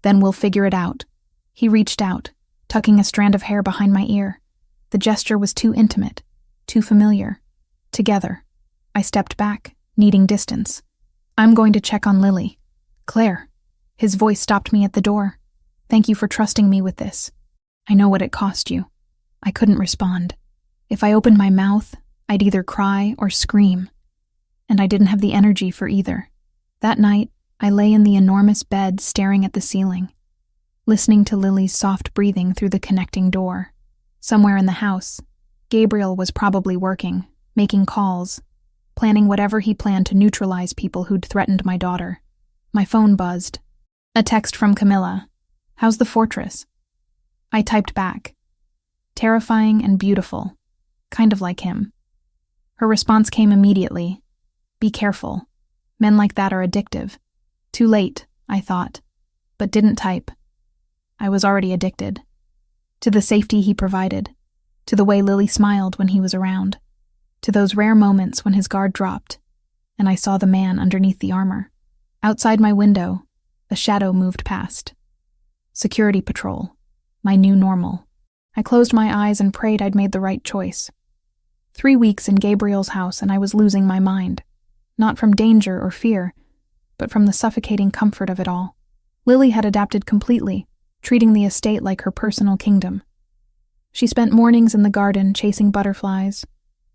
Then we'll figure it out. He reached out, tucking a strand of hair behind my ear. The gesture was too intimate, too familiar. Together. I stepped back, needing distance. I'm going to check on Lily. Claire. His voice stopped me at the door. Thank you for trusting me with this. I know what it cost you. I couldn't respond. If I opened my mouth, I'd either cry or scream. And I didn't have the energy for either. That night, I lay in the enormous bed staring at the ceiling, listening to Lily's soft breathing through the connecting door. Somewhere in the house, Gabriel was probably working, making calls, planning whatever he planned to neutralize people who'd threatened my daughter. My phone buzzed. A text from Camilla. How's the fortress? I typed back. Terrifying and beautiful. Kind of like him. Her response came immediately. Be careful. Men like that are addictive. Too late, I thought, but didn't type. I was already addicted. To the safety he provided. To the way Lily smiled when he was around. To those rare moments when his guard dropped, and I saw the man underneath the armor. Outside my window, a shadow moved past. Security patrol. My new normal. I closed my eyes and prayed I'd made the right choice. 3 weeks in Gabriel's house and I was losing my mind. Not from danger or fear, but but from the suffocating comfort of it all. Lily had adapted completely, treating the estate like her personal kingdom. She spent mornings in the garden chasing butterflies,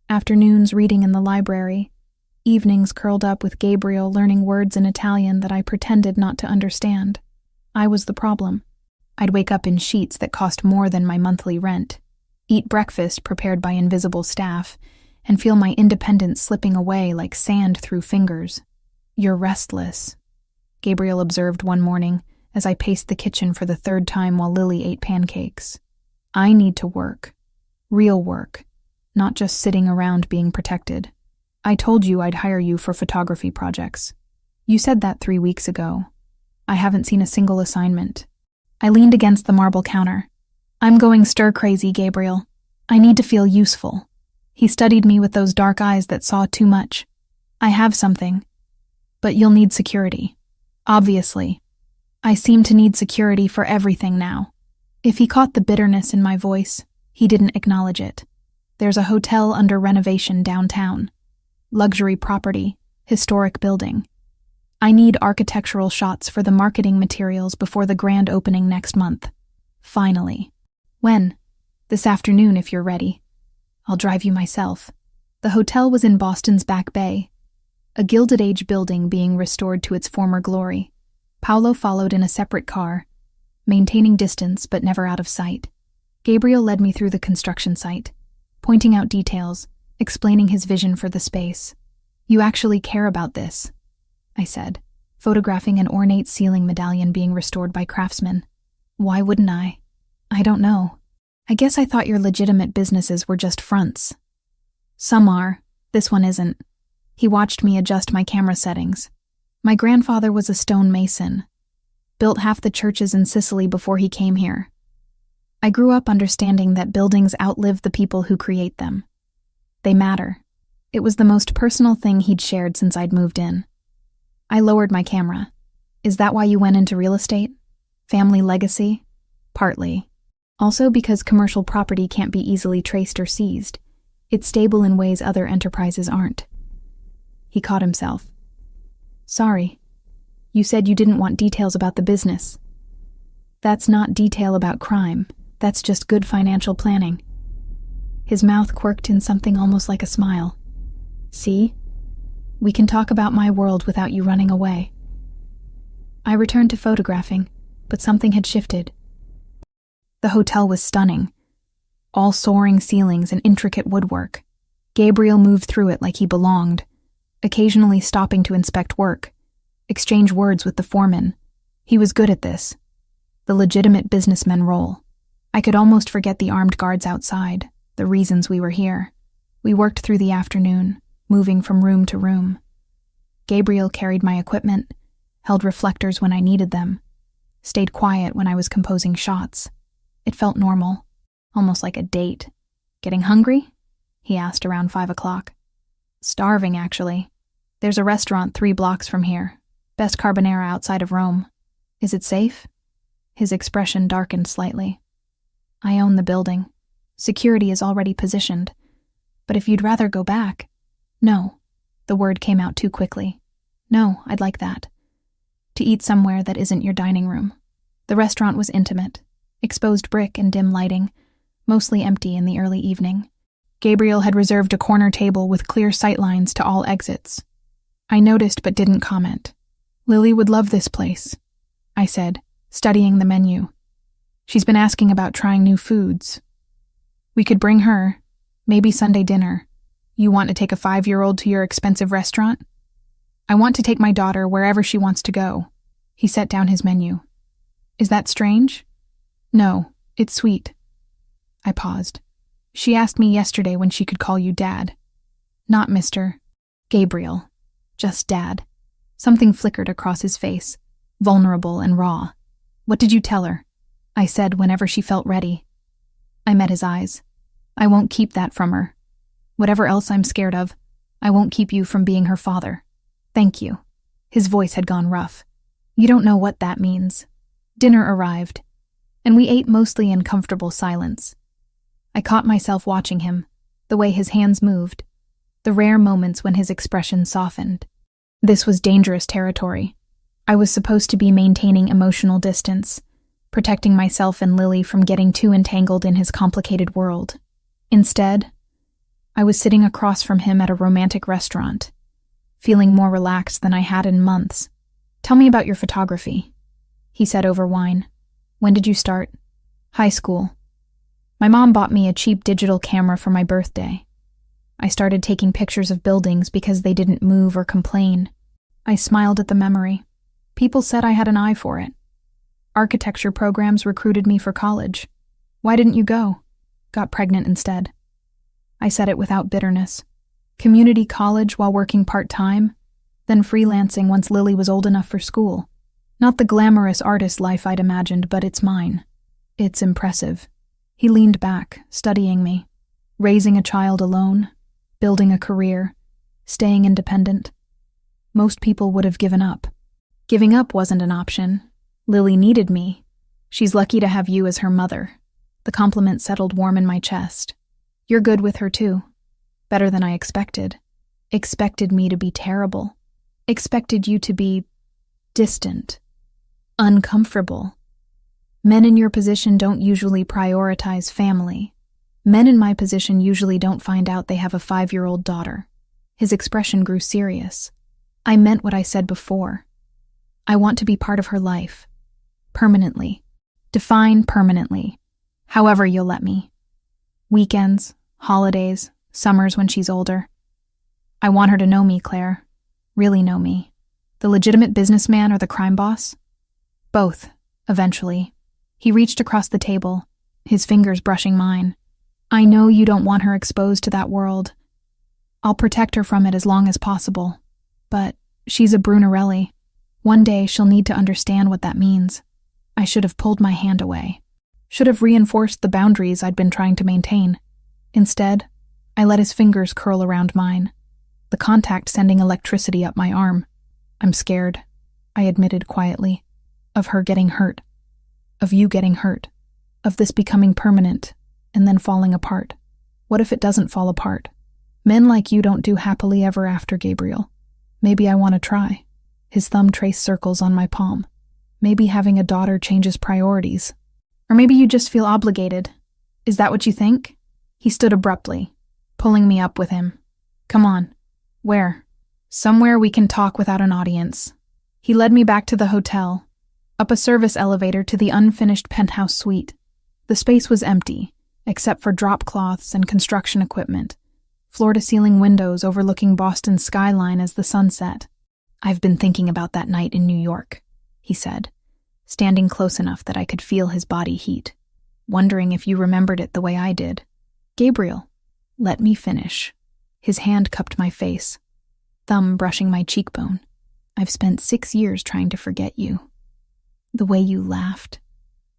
afternoons reading in the library, evenings curled up with Gabriel learning words in Italian that I pretended not to understand. I was the problem. I'd wake up in sheets that cost more than my monthly rent, eat breakfast prepared by invisible staff, and feel my independence slipping away like sand through fingers. "You're restless," Gabriel observed one morning as I paced the kitchen for the third time while Lily ate pancakes. "I need to work. Real work. Not just sitting around being protected. I told you I'd hire you for photography projects. You said that 3 weeks ago. I haven't seen a single assignment." I leaned against the marble counter. "I'm going stir-crazy, Gabriel. I need to feel useful." He studied me with those dark eyes that saw too much. "I have something. But you'll need security. Obviously. I seem to need security for everything now." If he caught the bitterness in my voice, he didn't acknowledge it. "There's a hotel under renovation downtown. Luxury property, historic building. I need architectural shots for the marketing materials before the grand opening next month. Finally." "When?" "This afternoon if you're ready. I'll drive you myself." The hotel was in Boston's Back Bay, a Gilded Age building being restored to its former glory. Paolo followed in a separate car, maintaining distance but never out of sight. Gabriel led me through the construction site, pointing out details, explaining his vision for the space. "You actually care about this," I said, photographing an ornate ceiling medallion being restored by craftsmen. "Why wouldn't I? I don't know. I guess I thought your legitimate businesses were just fronts." "Some are. This one isn't." He watched me adjust my camera settings. "My grandfather was a stone mason. Built half the churches in Sicily before he came here. I grew up understanding that buildings outlive the people who create them. They matter." It was the most personal thing he'd shared since I'd moved in. I lowered my camera. "Is that why you went into real estate? Family legacy?" "Partly. Also because commercial property can't be easily traced or seized. It's stable in ways other enterprises aren't." He caught himself. "Sorry. You said you didn't want details about the business." "That's not detail about crime. That's just good financial planning." His mouth quirked in something almost like a smile. "See? We can talk about my world without you running away." I returned to photographing, but something had shifted. The hotel was stunning. All soaring ceilings and intricate woodwork. Gabriel moved through it like he belonged, occasionally stopping to inspect work, exchange words with the foreman. He was good at this. The legitimate businessman role. I could almost forget the armed guards outside, the reasons we were here. We worked through the afternoon, moving from room to room. Gabriel carried my equipment, held reflectors when I needed them, stayed quiet when I was composing shots. It felt normal, almost like a date. "Getting hungry?" he asked around 5 o'clock. "Starving, actually. There's a restaurant 3 blocks from here. Best carbonara outside of Rome. Is it safe?" His expression darkened slightly. "I own the building. Security is already positioned. But if you'd rather go back..." "No." The word came out too quickly. "No, I'd like that. To eat somewhere that isn't your dining room." The restaurant was intimate. Exposed brick and dim lighting, mostly empty in the early evening. Gabriel had reserved a corner table with clear sightlines to all exits. I noticed but didn't comment. "Lily would love this place," I said, studying the menu. "She's been asking about trying new foods. We could bring her, maybe Sunday dinner. You want to take a 5-year-old to your expensive restaurant?" "I want to take my daughter wherever she wants to go." He set down his menu. "Is that strange?" "No, it's sweet." I paused. "She asked me yesterday when she could call you Dad." "Not Mr. Gabriel. Just Dad." Something flickered across his face, vulnerable and raw. "What did you tell her?" I said whenever she felt ready. I met his eyes. "I won't keep that from her. Whatever else I'm scared of, I won't keep you from being her father. Thank you." His voice had gone rough. "You don't know what that means." Dinner arrived, and we ate mostly in comfortable silence. I caught myself watching him, the way his hands moved, the rare moments when his expression softened. This was dangerous territory. I was supposed to be maintaining emotional distance, protecting myself and Lily from getting too entangled in his complicated world. Instead, I was sitting across from him at a romantic restaurant, feeling more relaxed than I had in months. "Tell me about your photography," he said over wine. "When did you start?" "High school. My mom bought me a cheap digital camera for my birthday. I started taking pictures of buildings because they didn't move or complain." I smiled at the memory. People said I had an eye for it. Architecture programs recruited me for college. "Why didn't you go?" "Got pregnant instead." I said it without bitterness. Community college while working part-time, then freelancing once Lily was old enough for school. Not the glamorous artist life I'd imagined, but it's mine. It's impressive. He leaned back, studying me. Raising a child alone, building a career, staying independent. Most people would have given up. Giving up wasn't an option. Lily needed me. She's lucky to have you as her mother. The compliment settled warm in my chest. You're good with her too. Better than I expected. Expected me to be terrible. Expected you to be distant. Uncomfortable. Men in your position don't usually prioritize family. Men in my position usually don't find out they have a 5-year-old daughter. His expression grew serious. I meant what I said before. I want to be part of her life. Permanently. Define permanently. However you'll let me. Weekends, holidays, summers when she's older. I want her to know me, Claire. Really know me. The legitimate businessman or the crime boss? Both, eventually. He reached across the table, his fingers brushing mine. I know you don't want her exposed to that world. I'll protect her from it as long as possible. But she's a Brunarelli. One day she'll need to understand what that means. I should have pulled my hand away. Should have reinforced the boundaries I'd been trying to maintain. Instead, I let his fingers curl around mine, the contact sending electricity up my arm. I'm scared, I admitted quietly, of her getting hurt, of you getting hurt, of this becoming permanent and then falling apart. What if it doesn't fall apart? Men like you don't do happily ever after, Gabriel. Maybe I want to try. His thumb traced circles on my palm. Maybe having a daughter changes priorities. Or maybe you just feel obligated. Is that what you think? He stood abruptly, pulling me up with him. Come on. Where? Somewhere we can talk without an audience. He led me back to the hotel, up a service elevator to the unfinished penthouse suite. The space was empty, except for drop cloths and construction equipment, floor-to-ceiling windows overlooking Boston's skyline as the sun set. I've been thinking about that night in New York, he said, standing close enough that I could feel his body heat, wondering if you remembered it the way I did. Gabriel, let me finish. His hand cupped my face, thumb brushing my cheekbone. I've spent 6 years trying to forget you. The way you laughed,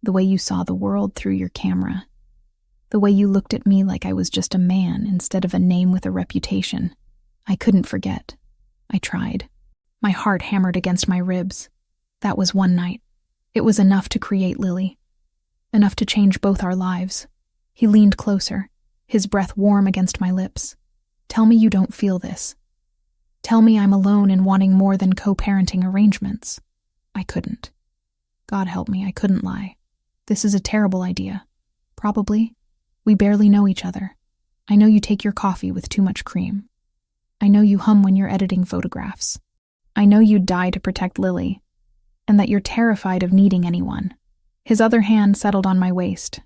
the way you saw the world through your camera, the way you looked at me like I was just a man instead of a name with a reputation. I couldn't forget. I tried. My heart hammered against my ribs. That was one night. It was enough to create Lily. Enough to change both our lives. He leaned closer, his breath warm against my lips. Tell me you don't feel this. Tell me I'm alone in wanting more than co-parenting arrangements. I couldn't. God help me, I couldn't lie. This is a terrible idea. Probably. We barely know each other. I know you take your coffee with too much cream. I know you hum when you're editing photographs. I know you'd die to protect Lily, and that you're terrified of needing anyone. His other hand settled on my waist.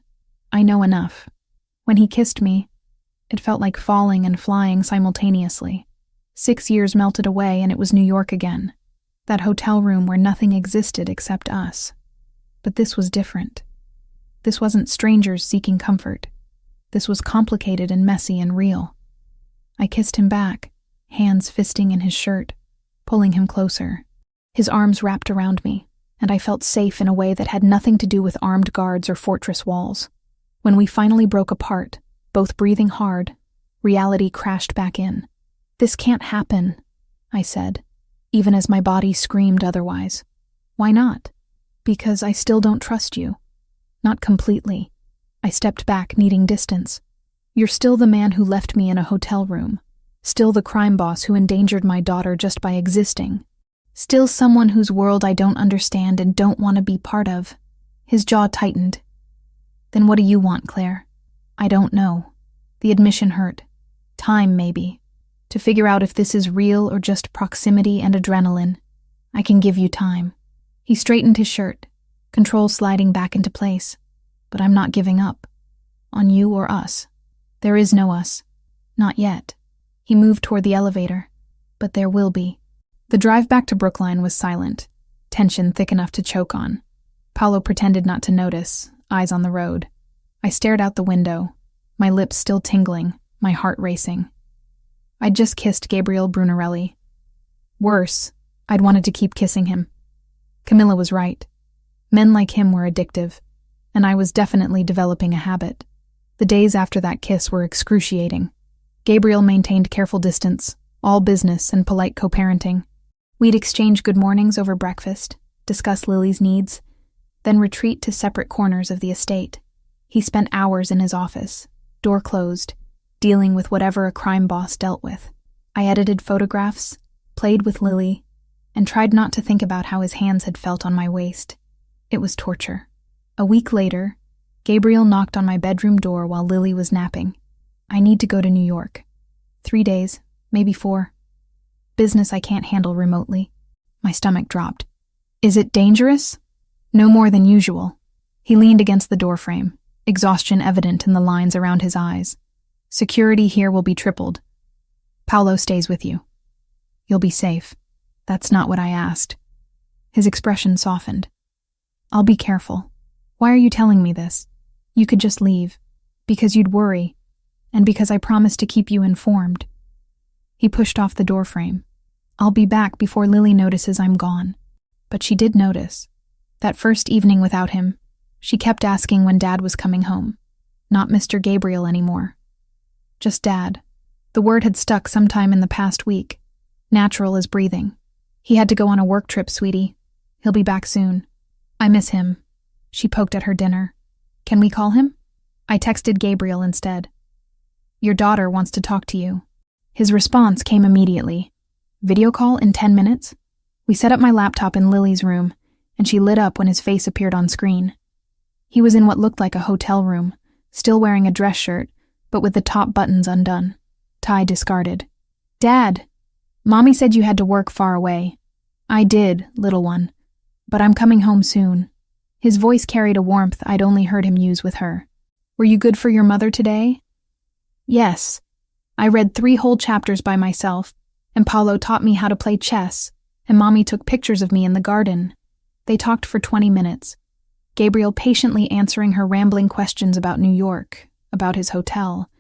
I know enough. When he kissed me, it felt like falling and flying simultaneously. 6 years melted away and it was New York again. That hotel room where nothing existed except us. But this was different. This wasn't strangers seeking comfort. This was complicated and messy and real. I kissed him back, hands fisting in his shirt, pulling him closer. His arms wrapped around me, and I felt safe in a way that had nothing to do with armed guards or fortress walls. When we finally broke apart, both breathing hard, reality crashed back in. This can't happen, I said, even as my body screamed otherwise. Why not? Because I still don't trust you. Not completely. I stepped back, needing distance. You're still the man who left me in a hotel room. Still the crime boss who endangered my daughter just by existing. Still someone whose world I don't understand and don't want to be part of. His jaw tightened. Then what do you want, Claire? I don't know. The admission hurt. Time, maybe. To figure out if this is real or just proximity and adrenaline. I can give you time. He straightened his shirt, control sliding back into place. But I'm not giving up. On you or us. There is no us. Not yet. He moved toward the elevator. But there will be. The drive back to Brookline was silent, tension thick enough to choke on. Paolo pretended not to notice, eyes on the road. I stared out the window, my lips still tingling, my heart racing. I'd just kissed Gabriel Brunarelli. Worse, I'd wanted to keep kissing him. Camilla was right. Men like him were addictive, and I was definitely developing a habit. The days after that kiss were excruciating. Gabriel maintained careful distance, all business and polite co-parenting. We'd exchange good mornings over breakfast, discuss Lily's needs, then retreat to separate corners of the estate. He spent hours in his office, door closed, dealing with whatever a crime boss dealt with. I edited photographs, played with Lily, and tried not to think about how his hands had felt on my waist. It was torture. A week later, Gabriel knocked on my bedroom door while Lily was napping. I need to go to New York. 3 days, maybe 4. Business I can't handle remotely. My stomach dropped. Is it dangerous? No more than usual. He leaned against the doorframe, exhaustion evident in the lines around his eyes. Security here will be tripled. Paolo stays with you. You'll be safe. That's not what I asked. His expression softened. I'll be careful. Why are you telling me this? You could just leave. Because you'd worry. And because I promised to keep you informed. He pushed off the doorframe. I'll be back before Lily notices I'm gone. But she did notice. That first evening without him, she kept asking when Dad was coming home. Not Mr. Gabriel anymore. Just Dad. The word had stuck sometime in the past week. Natural as breathing. He had to go on a work trip, sweetie. He'll be back soon. I miss him. She poked at her dinner. Can we call him? I texted Gabriel instead. Your daughter wants to talk to you. His response came immediately. Video call in 10 minutes? We set up my laptop in Lily's room, and she lit up when his face appeared on screen. He was in what looked like a hotel room, still wearing a dress shirt, but with the top buttons undone. Tie discarded. Dad! Mommy said you had to work far away. I did, little one. But I'm coming home soon. His voice carried a warmth I'd only heard him use with her. Were you good for your mother today? Yes. I read 3 whole chapters by myself, and Paolo taught me how to play chess, and Mommy took pictures of me in the garden. They talked for 20 minutes, Gabriel patiently answering her rambling questions about New York, about his hotel,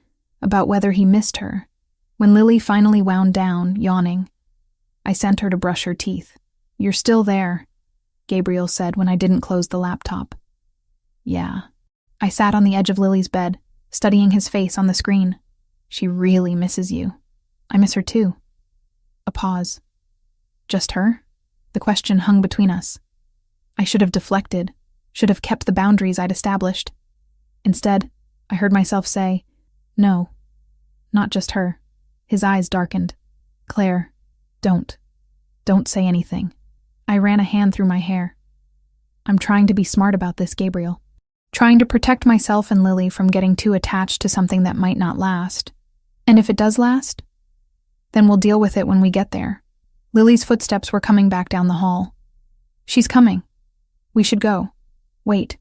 about whether he missed her. When Lily finally wound down, yawning, I sent her to brush her teeth. You're still there, Gabriel said when I didn't close the laptop. Yeah. I sat on the edge of Lily's bed, studying his face on the screen. She really misses you. I miss her too. A pause. Just her? The question hung between us. I should have deflected, should have kept the boundaries I'd established. Instead, I heard myself say, no, not just her. His eyes darkened. Claire, don't say anything. I ran a hand through my hair. I'm trying to be smart about this, Gabriel. Trying to protect myself and Lily from getting too attached to something that might not last. And if it does last, then we'll deal with it when we get there. Lily's footsteps were coming back down the hall. She's coming. We should go. Wait.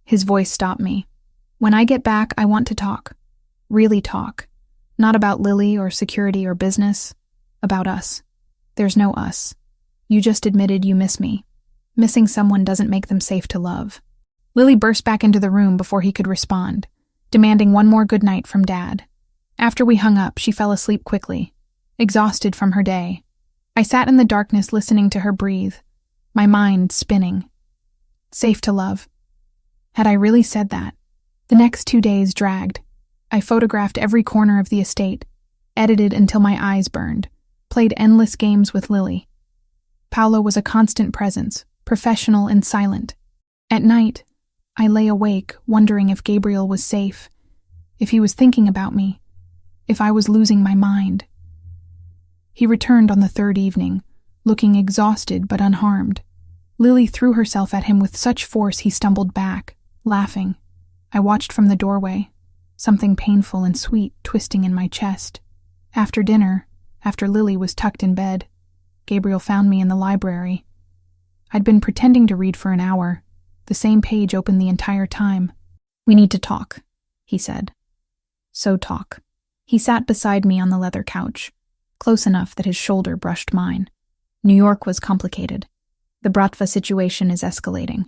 His voice stopped me. When I get back, I want to talk. Really talk. Not about Lily or security or business. About us. There's no us. You just admitted you miss me. Missing someone doesn't make them safe to love. Lily burst back into the room before he could respond, demanding one more good night from Dad. After we hung up, she fell asleep quickly, exhausted from her day. I sat in the darkness listening to her breathe, my mind spinning. Safe to love. Had I really said that? The next 2 days dragged. I photographed every corner of the estate, edited until my eyes burned, played endless games with Lily. Paolo was a constant presence, professional and silent. At night, I lay awake, wondering if Gabriel was safe, if he was thinking about me, if I was losing my mind. He returned on the 3rd evening, looking exhausted but unharmed. Lily threw herself at him with such force he stumbled back, laughing. I watched from the doorway, something painful and sweet twisting in my chest. After dinner, after Lily was tucked in bed, Gabriel found me in the library. I'd been pretending to read for an hour, the same page open the entire time. "We need to talk," he said. So talk. He sat beside me on the leather couch, close enough that his shoulder brushed mine. New York was complicated. The Bratva situation is escalating.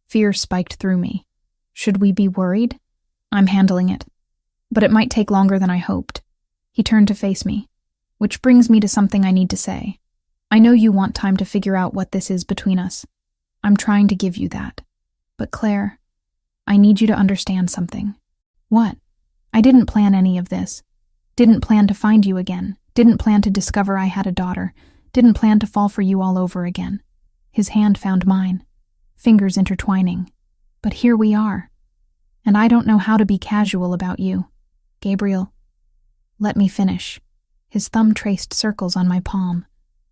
Fear spiked through me. Should we be worried? I'm handling it. But it might take longer than I hoped. He turned to face me. Which brings me to something I need to say. I know you want time to figure out what this is between us. I'm trying to give you that. But Claire, I need you to understand something. What? I didn't plan any of this. Didn't plan to find you again. Didn't plan to discover I had a daughter. Didn't plan to fall for you all over again. His hand found mine, fingers intertwining. But here we are. And I don't know how to be casual about you. Gabriel, let me finish. His thumb traced circles on my palm,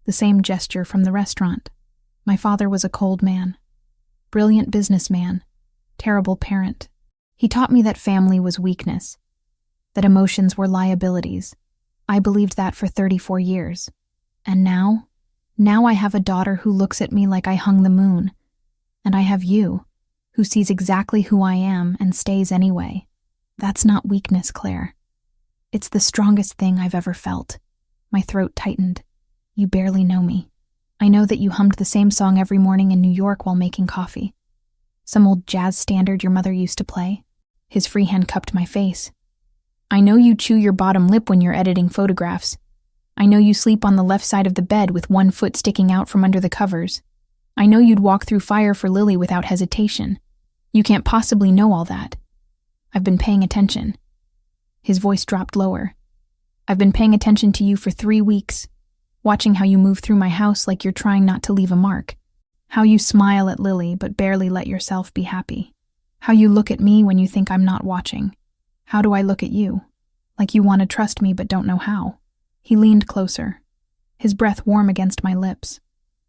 the same gesture from the restaurant. My father was a cold man. Brilliant businessman. Terrible parent. He taught me that family was weakness, that emotions were liabilities. I believed that for 34 years. And now I have a daughter who looks at me like I hung the moon. And I have you, who sees exactly who I am and stays anyway. That's not weakness, Claire. It's the strongest thing I've ever felt. My throat tightened. You barely know me. I know that you hummed the same song every morning in New York while making coffee. Some old jazz standard your mother used to play. His free hand cupped my face. I know you chew your bottom lip when you're editing photographs. I know you sleep on the left side of the bed with one foot sticking out from under the covers. I know you'd walk through fire for Lily without hesitation. You can't possibly know all that. I've been paying attention. His voice dropped lower. I've been paying attention to you for 3 weeks, watching how you move through my house like you're trying not to leave a mark. How you smile at Lily but barely let yourself be happy. How you look at me when you think I'm not watching. How do I look at you? Like you want to trust me but don't know how. He leaned closer, his breath warm against my lips.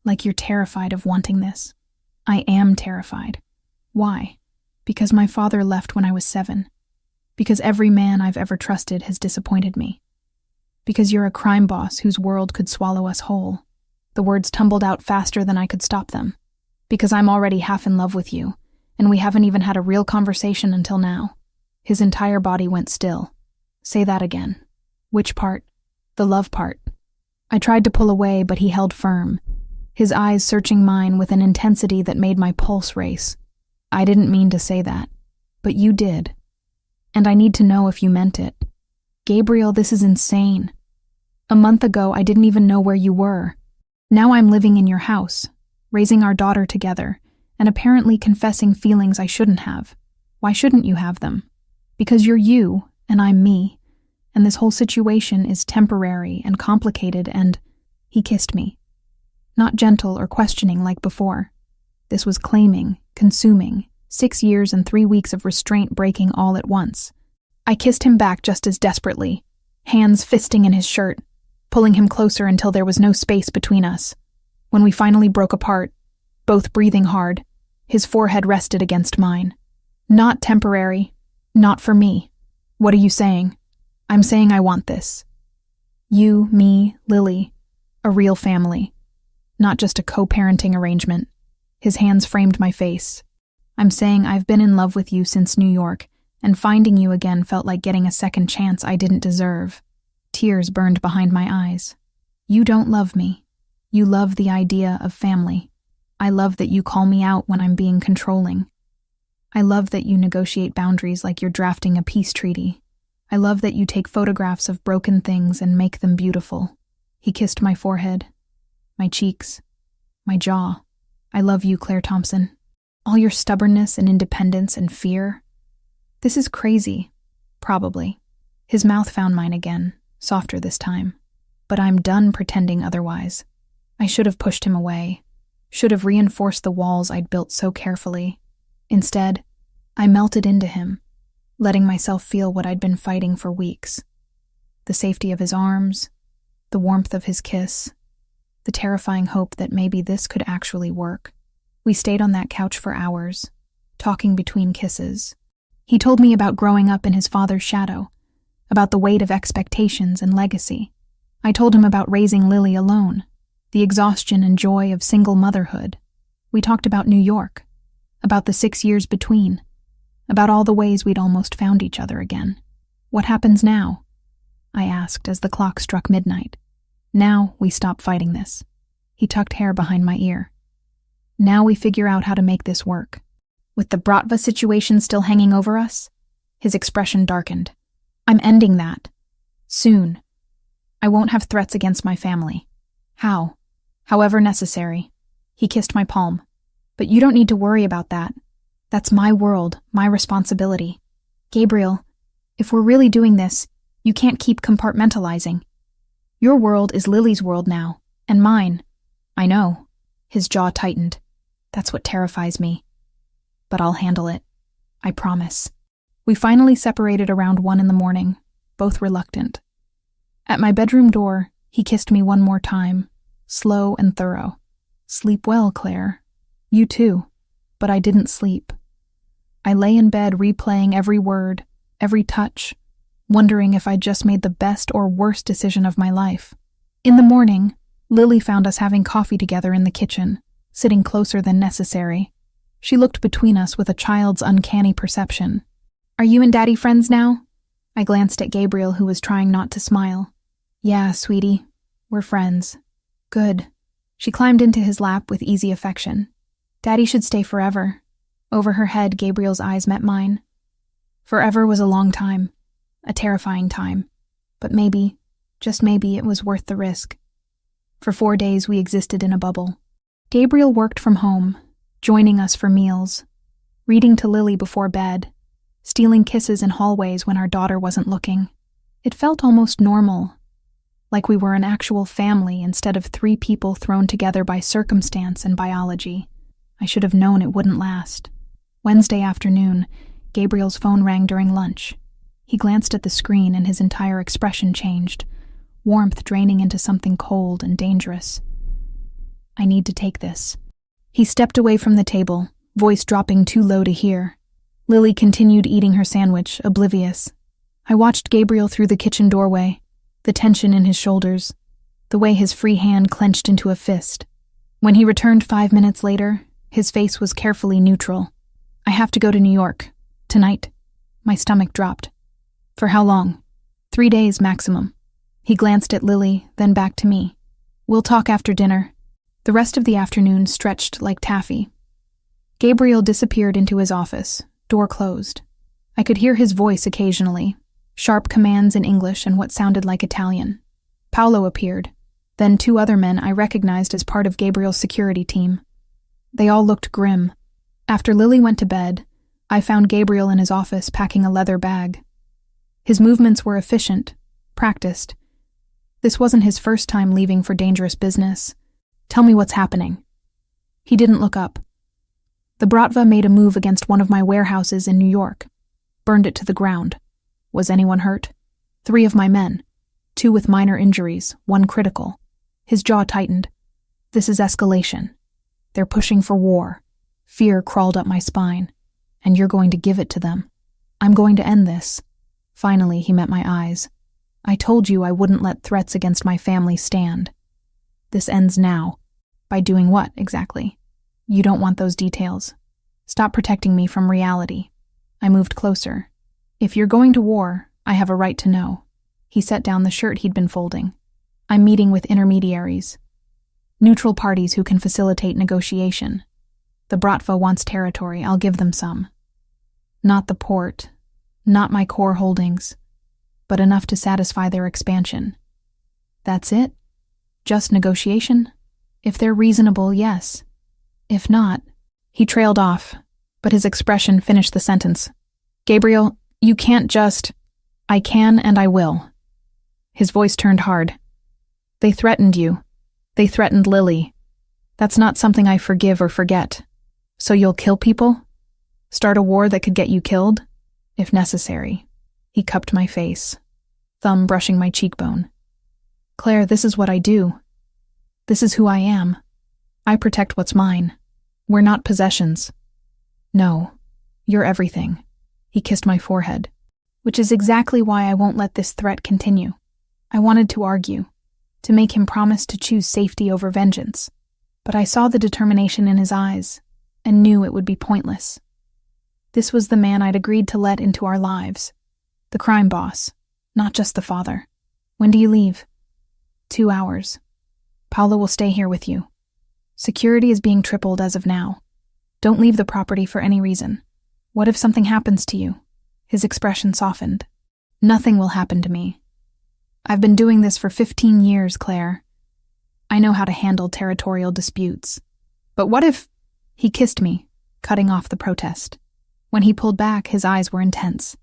Like you're terrified of wanting this. I am terrified. Why? Because my father left when I was 7. Because every man I've ever trusted has disappointed me. Because you're a crime boss whose world could swallow us whole. The words tumbled out faster than I could stop them. Because I'm already half in love with you, and we haven't even had a real conversation until now. His entire body went still. Say that again. Which part? The love part. I tried to pull away, but he held firm, his eyes searching mine with an intensity that made my pulse race. I didn't mean to say that, but you did. And I need to know if you meant it. Gabriel, this is insane. A month ago, I didn't even know where you were. Now I'm living in your house, raising our daughter together, and apparently confessing feelings I shouldn't have. Why shouldn't you have them? Because you're you, and I'm me, and this whole situation is temporary and complicated and... He kissed me. Not gentle or questioning like before. This was claiming, consuming, 6 years and 3 weeks of restraint breaking all at once. I kissed him back just as desperately, hands fisting in his shirt, pulling him closer until there was no space between us. When we finally broke apart, both breathing hard, his forehead rested against mine. Not temporary, not for me. What are you saying? I'm saying I want this. You, me, Lily, a real family, not just a co-parenting arrangement. His hands framed my face. I'm saying I've been in love with you since New York, and finding you again felt like getting a second chance I didn't deserve. Tears burned behind my eyes. You don't love me. You love the idea of family. I love that you call me out when I'm being controlling. I love that you negotiate boundaries like you're drafting a peace treaty. I love that you take photographs of broken things and make them beautiful. He kissed my forehead, my cheeks, my jaw. I love you, Claire Thompson. All your stubbornness and independence and fear. This is crazy. Probably. His mouth found mine again, softer this time. But I'm done pretending otherwise. I should have pushed him away. Should have reinforced the walls I'd built so carefully. Instead, I melted into him, letting myself feel what I'd been fighting for weeks. The safety of his arms, the warmth of his kiss, the terrifying hope that maybe this could actually work. We stayed on that couch for hours, talking between kisses. He told me about growing up in his father's shadow, about the weight of expectations and legacy. I told him about raising Lily alone, the exhaustion and joy of single motherhood. We talked about New York, about the 6 years between, about all the ways we'd almost found each other again. What happens now? I asked as the clock struck midnight. Now we stop fighting this. He tucked hair behind my ear. Now we figure out how to make this work. With the Bratva situation still hanging over us, his expression darkened. I'm ending that. Soon. I won't have threats against my family. How? However necessary. He kissed my palm. But you don't need to worry about that. That's my world, my responsibility. Gabriel, if we're really doing this, you can't keep compartmentalizing. Your world is Lily's world now, and mine. I know. His jaw tightened. That's what terrifies me. But I'll handle it. I promise. We finally separated around 1 a.m, both reluctant. At my bedroom door, he kissed me one more time, slow and thorough. Sleep well, Claire. You too. But I didn't sleep. I lay in bed replaying every word, every touch, wondering if I'd just made the best or worst decision of my life. In the morning, Lily found us having coffee together in the kitchen, sitting closer than necessary. She looked between us with a child's uncanny perception. Are you and Daddy friends now? I glanced at Gabriel, who was trying not to smile. Yeah, sweetie, we're friends. Good. She climbed into his lap with easy affection. Daddy should stay forever. Over her head, Gabriel's eyes met mine. Forever was a long time, a terrifying time, but maybe, just maybe, it was worth the risk. For 4 days we existed in a bubble. Gabriel worked from home, joining us for meals, reading to Lily before bed, stealing kisses in hallways when our daughter wasn't looking. It felt almost normal, like we were an actual family instead of 3 people thrown together by circumstance and biology. I should have known it wouldn't last. Wednesday afternoon, Gabriel's phone rang during lunch. He glanced at the screen and his entire expression changed, warmth draining into something cold and dangerous. I need to take this. He stepped away from the table, voice dropping too low to hear. Lily continued eating her sandwich, oblivious. I watched Gabriel through the kitchen doorway, the tension in his shoulders, the way his free hand clenched into a fist. When he returned 5 minutes later, his face was carefully neutral. I have to go to New York. Tonight. My stomach dropped. For how long? 3 days maximum. He glanced at Lily, then back to me. We'll talk after dinner. The rest of the afternoon stretched like taffy. Gabriel disappeared into his office, door closed. I could hear his voice occasionally, sharp commands in English and what sounded like Italian. Paolo appeared, then 2 other men I recognized as part of Gabriel's security team. They all looked grim. After Lily went to bed, I found Gabriel in his office packing a leather bag. His movements were efficient, practiced. This wasn't his first time leaving for dangerous business. Tell me what's happening. He didn't look up. The Bratva made a move against one of my warehouses in New York. Burned it to the ground. Was anyone hurt? 3 of my men. 2 with minor injuries, 1 critical. His jaw tightened. This is escalation. They're pushing for war. Fear crawled up my spine. And you're going to give it to them. I'm going to end this. Finally, he met my eyes. I told you I wouldn't let threats against my family stand. This ends now. By doing what, exactly? You don't want those details. Stop protecting me from reality. I moved closer. If you're going to war, I have a right to know. He set down the shirt he'd been folding. I'm meeting with intermediaries. Neutral parties who can facilitate negotiation. The Bratva wants territory, I'll give them some. Not the port, not my core holdings, but enough to satisfy their expansion. That's it? Just negotiation? If they're reasonable, yes. If not, he trailed off, but his expression finished the sentence. Gabriel, you can't just... I can and I will. His voice turned hard. They threatened you. They threatened Lily. That's not something I forgive or forget. So you'll kill people? Start a war that could get you killed? If necessary. He cupped my face, thumb brushing my cheekbone. Claire, this is what I do. This is who I am. I protect what's mine. We're not possessions. No, you're everything. He kissed my forehead, which is exactly why I won't let this threat continue. I wanted to argue, to make him promise to choose safety over vengeance, but I saw the determination in his eyes and knew it would be pointless. This was the man I'd agreed to let into our lives, the crime boss, not just the father. When do you leave? 2 hours. Paolo will stay here with you. Security is being tripled as of now. Don't leave the property for any reason. What if something happens to you? His expression softened. Nothing will happen to me. I've been doing this for 15 years, Claire. I know how to handle territorial disputes. But what if... He kissed me, cutting off the protest. When he pulled back, his eyes were intense.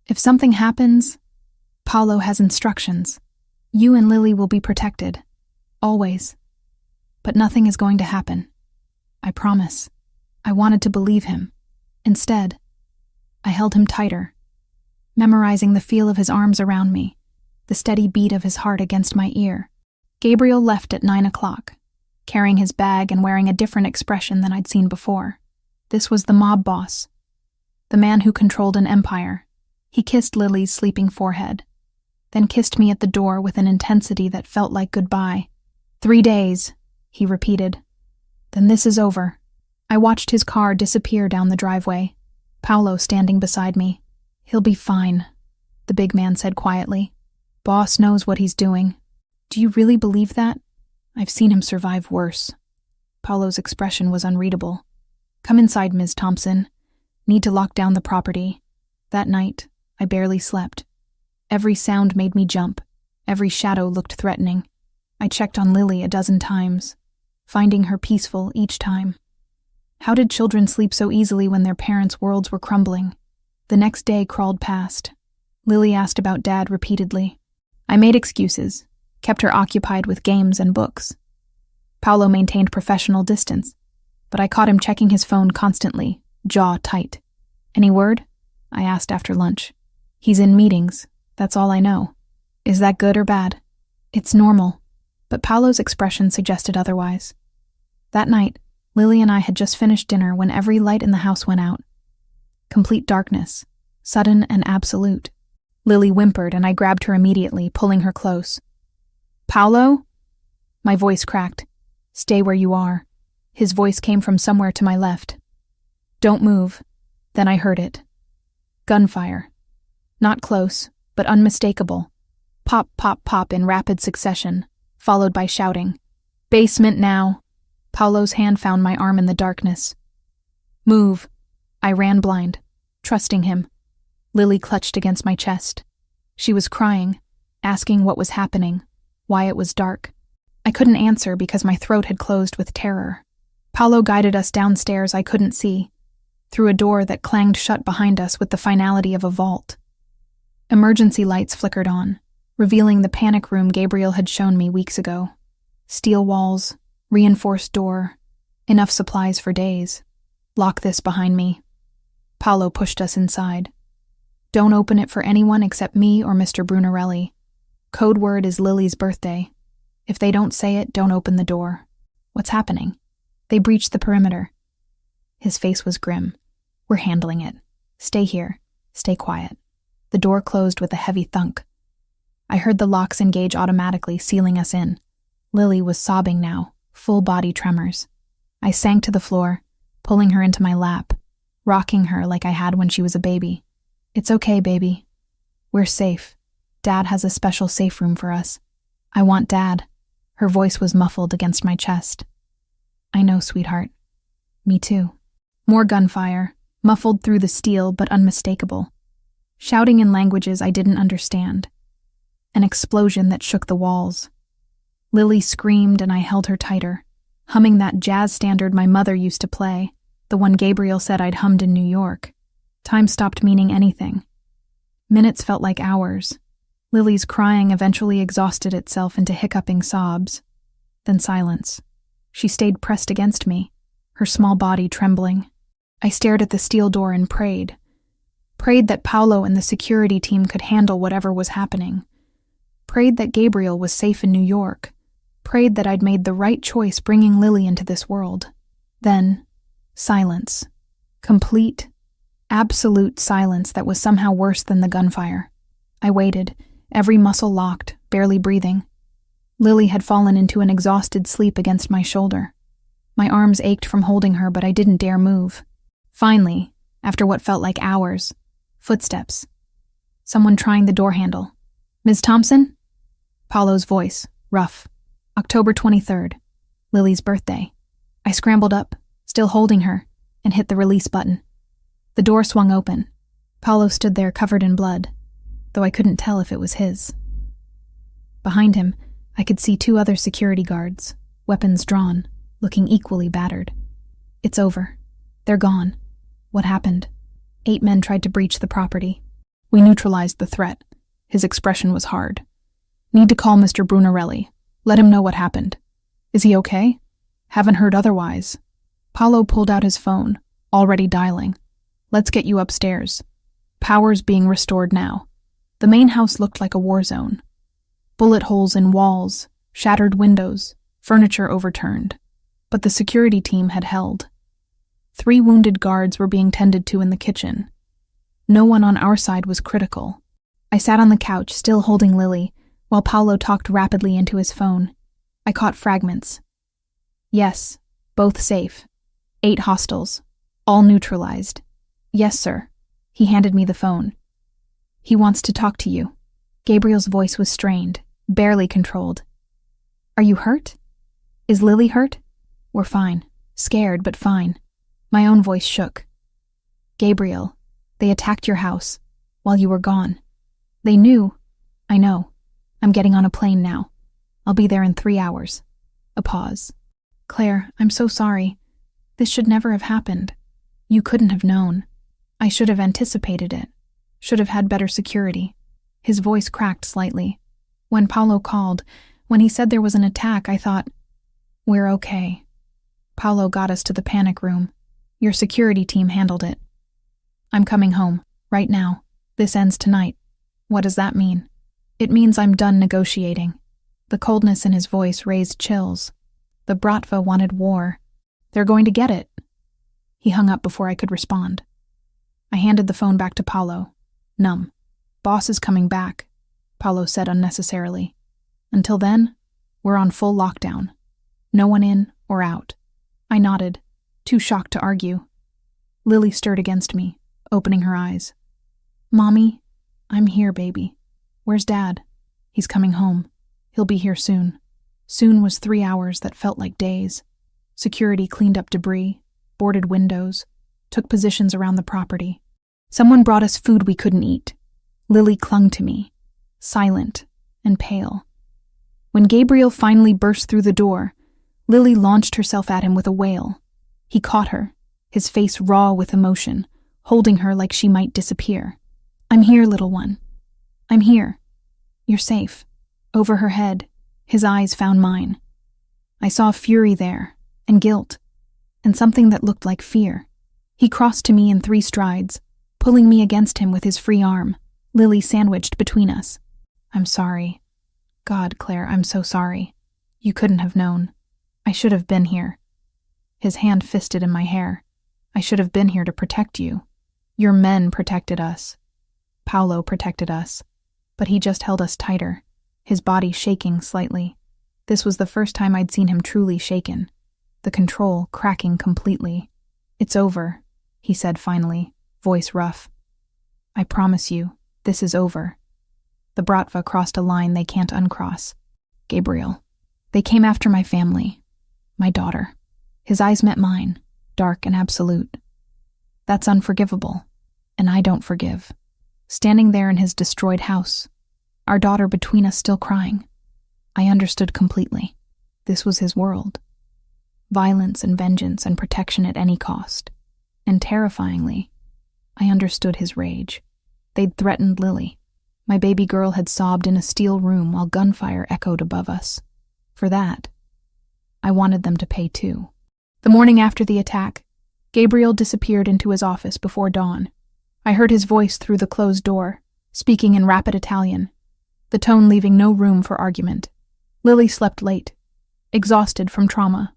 If something happens, Paolo has instructions. You and Lily will be protected. Always. But nothing is going to happen. I promise. I wanted to believe him. Instead, I held him tighter, memorizing the feel of his arms around me, the steady beat of his heart against my ear. Gabriel left at 9 o'clock, carrying his bag and wearing a different expression than I'd seen before. This was the mob boss, the man who controlled an empire. He kissed Lily's sleeping forehead, then kissed me at the door with an intensity that felt like goodbye. 3 days, he repeated. Then this is over. I watched his car disappear down the driveway, Paolo standing beside me. He'll be fine, the big man said quietly. Boss knows what he's doing. Do you really believe that? I've seen him survive worse. Paolo's expression was unreadable. Come inside, Ms. Thompson. Need to lock down the property. That night, I barely slept. Every sound made me jump. Every shadow looked threatening. I checked on Lily a dozen times, finding her peaceful each time. How did children sleep so easily when their parents' worlds were crumbling? The next day crawled past. Lily asked about Dad repeatedly. I made excuses, kept her occupied with games and books. Paolo maintained professional distance, but I caught him checking his phone constantly, jaw tight. Any word? I asked after lunch. He's in meetings, that's all I know. Is that good or bad? It's normal, but Paolo's expression suggested otherwise. That night, Lily and I had just finished dinner when every light in the house went out. Complete darkness, sudden and absolute. Lily whimpered and I grabbed her immediately, pulling her close. Paolo? My voice cracked. Stay where you are. His voice came from somewhere to my left. Don't move. Then I heard it. Gunfire. Not close, but unmistakable. Pop, pop, pop in rapid succession, followed by shouting. Basement now. Paolo's hand found my arm in the darkness. Move. I ran blind, trusting him. Lily clutched against my chest. She was crying, asking what was happening, why it was dark. I couldn't answer because my throat had closed with terror. Paolo guided us downstairs I couldn't see, through a door that clanged shut behind us with the finality of a vault. Emergency lights flickered on, revealing the panic room Gabriel had shown me weeks ago. Steel walls, reinforced door, enough supplies for days. Lock this behind me. Paolo pushed us inside. Don't open it for anyone except me or Mr. Brunarelli. Code word is Lily's birthday. If they don't say it, don't open the door. What's happening? They breached the perimeter. His face was grim. We're handling it. Stay here. Stay quiet. The door closed with a heavy thunk. I heard the locks engage automatically, sealing us in. Lily was sobbing now, full body tremors. I sank to the floor, pulling her into my lap, rocking her like I had when she was a baby. It's okay, baby. We're safe. Dad has a special safe room for us. I want Dad. Her voice was muffled against my chest. I know, sweetheart. Me too. More gunfire, muffled through the steel but unmistakable. Shouting in languages I didn't understand. An explosion that shook the walls. Lily screamed and I held her tighter, humming that jazz standard my mother used to play, the one Gabriel said I'd hummed in New York. Time stopped meaning anything. Minutes felt like hours. Lily's crying eventually exhausted itself into hiccuping sobs. Then silence. She stayed pressed against me, her small body trembling. I stared at the steel door and prayed. Prayed that Paolo and the security team could handle whatever was happening. Prayed that Gabriel was safe in New York. prayed that I'd made the right choice bringing Lily into this world. Then, silence. Complete, absolute silence that was somehow worse than the gunfire. I waited, every muscle locked, barely breathing. Lily had fallen into an exhausted sleep against my shoulder. My arms ached from holding her, but I didn't dare move. Finally, after what felt like hours, footsteps. Someone trying the door handle. "Ms. Thompson?" Paulo's voice, rough. October 23rd, Lily's birthday. I scrambled up, still holding her, and hit the release button. The door swung open. Paulo stood there covered in blood, though I couldn't tell if it was his. Behind him, I could see 2 other security guards, weapons drawn, looking equally battered. It's over. They're gone. What happened? 8 men tried to breach the property. We neutralized the threat. His expression was hard. "Need to call Mr. Brunarelli. Let him know what happened. Is he okay? Haven't heard otherwise." Paulo pulled out his phone, already dialing. "Let's get you upstairs. Power's being restored now." The main house looked like a war zone. Bullet holes in walls, shattered windows, furniture overturned. But the security team had held. 3 wounded guards were being tended to in the kitchen. No one on our side was critical. I sat on the couch, still holding Lily, while Paulo talked rapidly into his phone. I caught fragments. "Yes, both safe. 8 hostiles, all neutralized. Yes, sir." He handed me the phone. "He wants to talk to you." Gabriel's voice was strained, barely controlled. "Are you hurt? Is Lily hurt?" "We're fine. Scared, but fine." My own voice shook. "Gabriel, they attacked your house while you were gone. They knew." "I know. I'm getting on a plane now. I'll be there in 3 hours." A pause. "Claire, I'm so sorry. This should never have happened. You couldn't have known. I should have anticipated it. Should have had better security." His voice cracked slightly. When Paulo called, when he said there was an attack, I thought, "We're okay." Paulo got us to the panic room. "Your security team handled it." "I'm coming home, right now. This ends tonight." "What does that mean?" "It means I'm done negotiating." The coldness in his voice raised chills. The Bratva wanted war. They're going to get it. He hung up before I could respond. I handed the phone back to Paulo. Numb. "Boss is coming back," Paulo said unnecessarily. "Until then, we're on full lockdown. No one in or out." I nodded, too shocked to argue. Lily stirred against me, opening her eyes. "Mommy, I'm here, baby. Where's Dad?" "He's coming home. He'll be here soon." Soon was 3 hours that felt like days. Security cleaned up debris, boarded windows, took positions around the property. Someone brought us food we couldn't eat. Lily clung to me, silent and pale. When Gabriel finally burst through the door, Lily launched herself at him with a wail. He caught her, his face raw with emotion, holding her like she might disappear. "I'm here, little one. I'm here. You're safe." Over her head, his eyes found mine. I saw fury there, and guilt, and something that looked like fear. He crossed to me in 3 strides, pulling me against him with his free arm, Lily sandwiched between us. "I'm sorry. God, Claire, I'm so sorry. You couldn't have known. I should have been here." His hand fisted in my hair. "I should have been here to protect you. Your men protected us. Paulo protected us. But he just held us tighter, his body shaking slightly. This was the first time I'd seen him truly shaken, the control cracking completely. "It's over," he said finally, voice rough. "I promise you, this is over." The Bratva crossed a line they can't uncross. "Gabriel, they came after my family, my daughter." His eyes met mine, dark and absolute. "That's unforgivable, and I don't forgive." Standing there in his destroyed house, our daughter between us still crying, I understood completely. This was his world. Violence and vengeance and protection at any cost. And terrifyingly, I understood his rage. They'd threatened Lily. My baby girl had sobbed in a steel room while gunfire echoed above us. For that, I wanted them to pay too. The morning after the attack, Gabriel disappeared into his office before dawn. I heard his voice through the closed door, speaking in rapid Italian, the tone leaving no room for argument. Lily slept late, exhausted from trauma.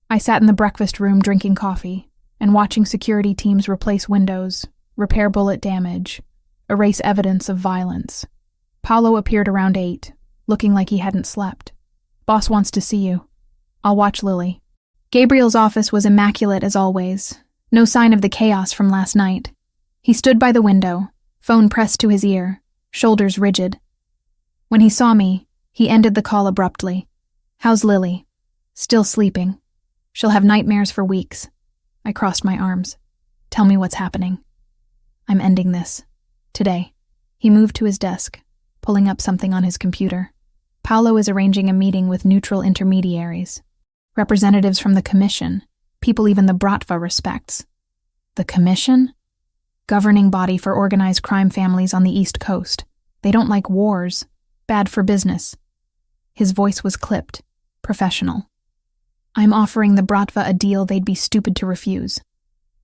I sat in the breakfast room drinking coffee and watching security teams replace windows, repair bullet damage, erase evidence of violence. Paolo appeared around 8, looking like he hadn't slept. "Boss wants to see you. I'll watch Lily." Gabriel's office was immaculate as always, no sign of the chaos from last night. He stood by the window, phone pressed to his ear, shoulders rigid. When he saw me, he ended the call abruptly. "How's Lily?" "Still sleeping. She'll have nightmares for weeks." I crossed my arms. "Tell me what's happening." "I'm ending this. Today." He moved to his desk, pulling up something on his computer. "Paolo is arranging a meeting with neutral intermediaries. Representatives from the Commission, people even the Bratva respects." "The Commission?" "Governing body for organized crime families on the East Coast. They don't like wars. Bad for business." His voice was clipped, professional. "I'm offering the Bratva a deal they'd be stupid to refuse.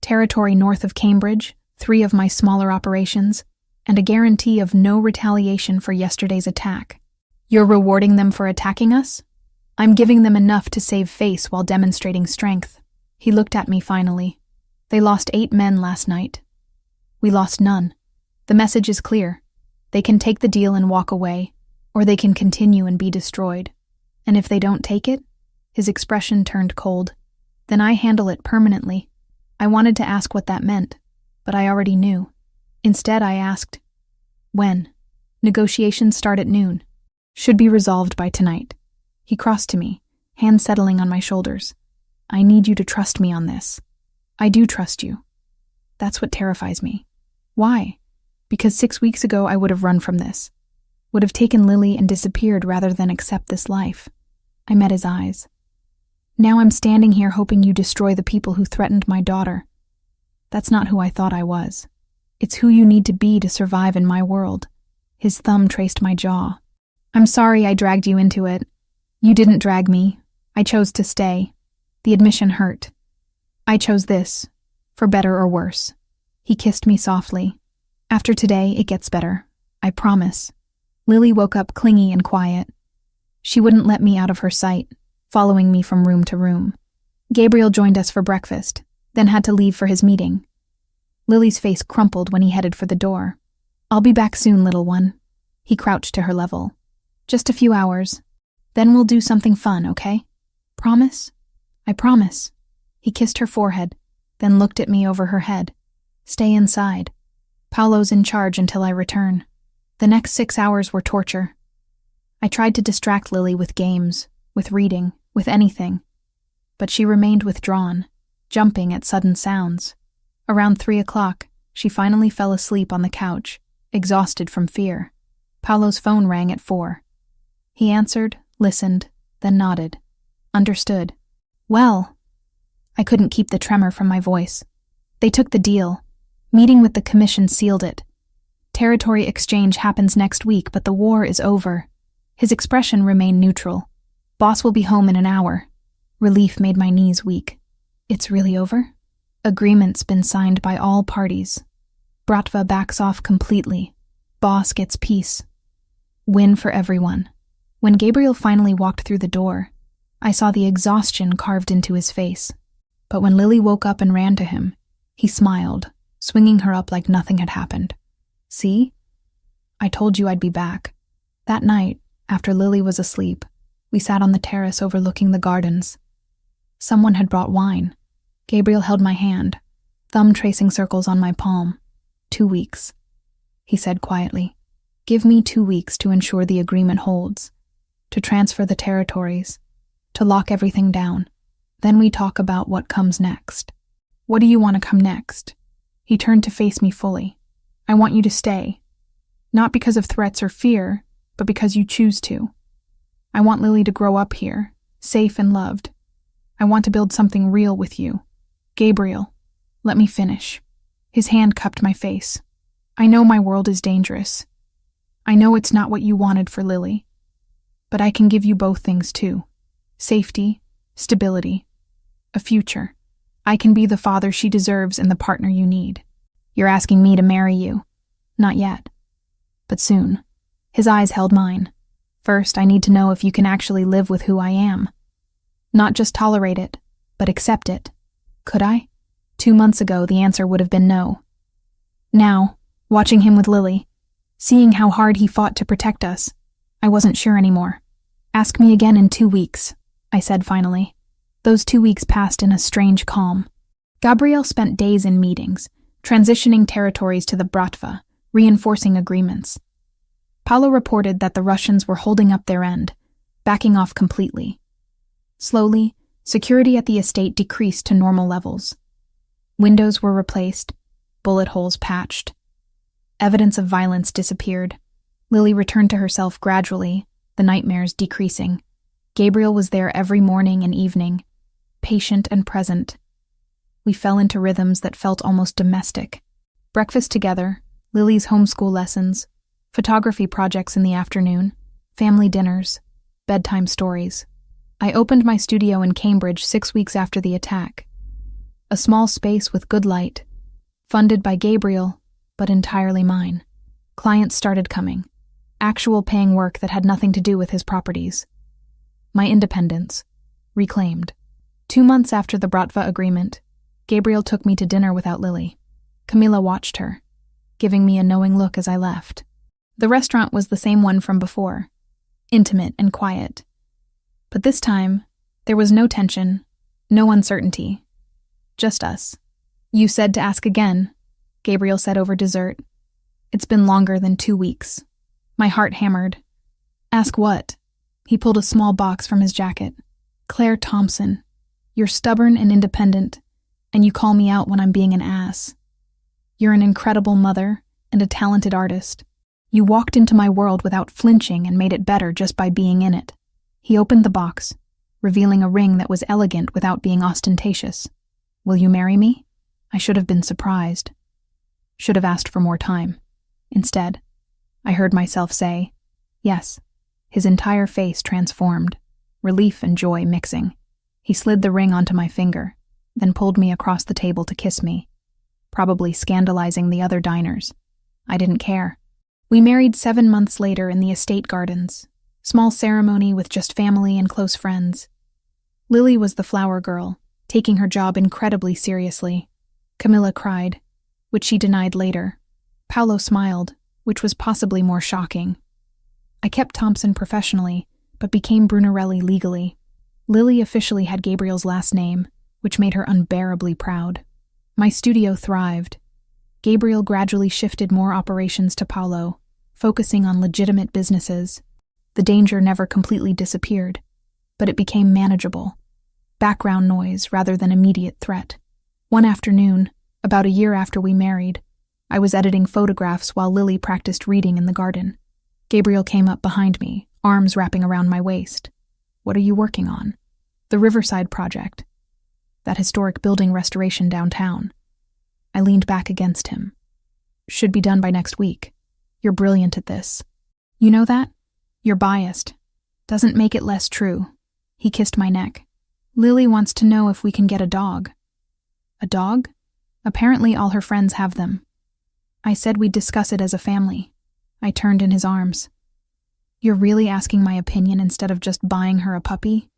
Territory north of Cambridge, 3 of my smaller operations, and a guarantee of no retaliation for yesterday's attack. You're rewarding them for attacking us? I'm giving them enough to save face while demonstrating strength." He looked at me finally. "They lost 8 men last night. We lost none. The message is clear. They can take the deal and walk away, or they can continue and be destroyed. And if they don't take it," his expression turned cold, "then I handle it permanently." I wanted to ask what that meant, but I already knew. Instead, I asked, "When?" "Negotiations start at noon. Should be resolved by tonight." He crossed to me, hands settling on my shoulders. "I need you to trust me on this." "I do trust you." That's what terrifies me. Why? Because 6 weeks ago I would have run from this. Would have taken Lily and disappeared rather than accept this life. I met his eyes. "Now I'm standing here hoping you destroy the people who threatened my daughter. That's not who I thought I was. It's who you need to be to survive in my world." His thumb traced my jaw. "I'm sorry I dragged you into it. You didn't drag me. I chose to stay. The admission hurt. I chose this, for better or worse." He kissed me softly. "After today, it gets better. I promise." Lily woke up clingy and quiet. She wouldn't let me out of her sight, following me from room to room. Gabriel joined us for breakfast, then had to leave for his meeting. Lily's face crumpled when he headed for the door. "I'll be back soon, little one." He crouched to her level. "Just a few hours. Then we'll do something fun, okay? Promise?" "I promise." He kissed her forehead, then looked at me over her head. "Stay inside. Paolo's in charge until I return." The next 6 hours were torture. I tried to distract Lily with games, with reading, with anything. But she remained withdrawn, jumping at sudden sounds. Around 3 o'clock, she finally fell asleep on the couch, exhausted from fear. Paolo's phone rang at 4. He answered, listened, then nodded. Understood. "Well." I couldn't keep the tremor from my voice. "They took the deal. Meeting with the commission sealed it. Territory exchange happens next week, but the war is over." His expression remained neutral. "Boss will be home in an hour." Relief made my knees weak. "It's really over?" "Agreement's been signed by all parties. Bratva backs off completely. Boss gets peace. Win for everyone." When Gabriel finally walked through the door, I saw the exhaustion carved into his face. But when Lily woke up and ran to him, he smiled, swinging her up like nothing had happened. "See? I told you I'd be back." That night, after Lily was asleep, we sat on the terrace overlooking the gardens. Someone had brought wine. Gabriel held my hand, thumb tracing circles on my palm. 2 weeks, he said quietly. "Give me 2 weeks to ensure the agreement holds, to transfer the territories, to lock everything down. Then we talk about what comes next." "What do you want to come next?" He turned to face me fully. "I want you to stay. Not because of threats or fear, but because you choose to. I want Lily to grow up here, safe and loved. I want to build something real with you. Gabriel, let me finish." His hand cupped my face. "I know my world is dangerous. I know it's not what you wanted for Lily. But I can give you both things too. Safety, stability, a future. I can be the father she deserves and the partner you need. You're asking me to marry you. Not yet. But soon." His eyes held mine. "First, I need to know if you can actually live with who I am." Not just tolerate it, but accept it. Could I? 2 months ago, the answer would have been no. Now, watching him with Lily, seeing how hard he fought to protect us, I wasn't sure anymore. Ask me again in 2 weeks, I said finally. Those 2 weeks passed in a strange calm. Gabriel spent days in meetings, transitioning territories to the Bratva, reinforcing agreements. Paolo reported that the Russians were holding up their end, backing off completely. Slowly, security at the estate decreased to normal levels. Windows were replaced, bullet holes patched. Evidence of violence disappeared. Lily returned to herself gradually, the nightmares decreasing. Gabriel was there every morning and evening, patient and present. We fell into rhythms that felt almost domestic. Breakfast together, Lily's homeschool lessons, photography projects in the afternoon, family dinners, bedtime stories. I opened my studio in Cambridge 6 weeks after the attack. A small space with good light, funded by Gabriel, but entirely mine. Clients started coming, actual paying work that had nothing to do with his properties. My independence, reclaimed. 2 months after the Bratva agreement, Gabriel took me to dinner without Lily. Camilla watched her, giving me a knowing look as I left. The restaurant was the same one from before, intimate and quiet. But this time, there was no tension, no uncertainty. Just us. You said to ask again, Gabriel said over dessert. It's been longer than 2 weeks. My heart hammered. Ask what? He pulled a small box from his jacket. Claire Thompson. You're stubborn and independent, and you call me out when I'm being an ass. You're an incredible mother and a talented artist. You walked into my world without flinching and made it better just by being in it. He opened the box, revealing a ring that was elegant without being ostentatious. Will you marry me? I should have been surprised. Should have asked for more time. Instead, I heard myself say, yes. His entire face transformed, relief and joy mixing. He slid the ring onto my finger, then pulled me across the table to kiss me, probably scandalizing the other diners. I didn't care. We married 7 months later in the estate gardens. Small ceremony with just family and close friends. Lily was the flower girl, taking her job incredibly seriously. Camilla cried, which she denied later. Paolo smiled, which was possibly more shocking. I kept Thompson professionally, but became Brunarelli legally. Lily officially had Gabriel's last name, which made her unbearably proud. My studio thrived. Gabriel gradually shifted more operations to Paolo, focusing on legitimate businesses. The danger never completely disappeared, but it became manageable. Background noise rather than immediate threat. One afternoon, about a year after we married, I was editing photographs while Lily practiced reading in the garden. Gabriel came up behind me, arms wrapping around my waist. What are you working on? The Riverside project. That historic building restoration downtown. I leaned back against him. Should be done by next week. You're brilliant at this. You know that? You're biased. Doesn't make it less true. He kissed my neck. Lily wants to know if we can get a dog. A dog? Apparently all her friends have them. I said we'd discuss it as a family. I turned in his arms. You're really asking my opinion instead of just buying her a puppy?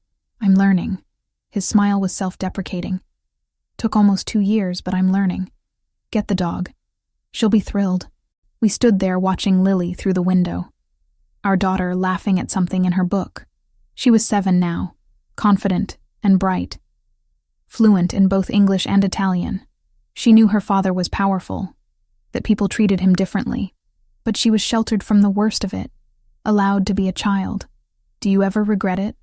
I'm learning. His smile was self-deprecating. Took almost 2 years, but I'm learning. Get the dog. She'll be thrilled. We stood there watching Lily through the window. Our daughter laughing at something in her book. She was 7 now, confident and bright. Fluent in both English and Italian. She knew her father was powerful, that people treated him differently, but she was sheltered from the worst of it, allowed to be a child. Do you ever regret it?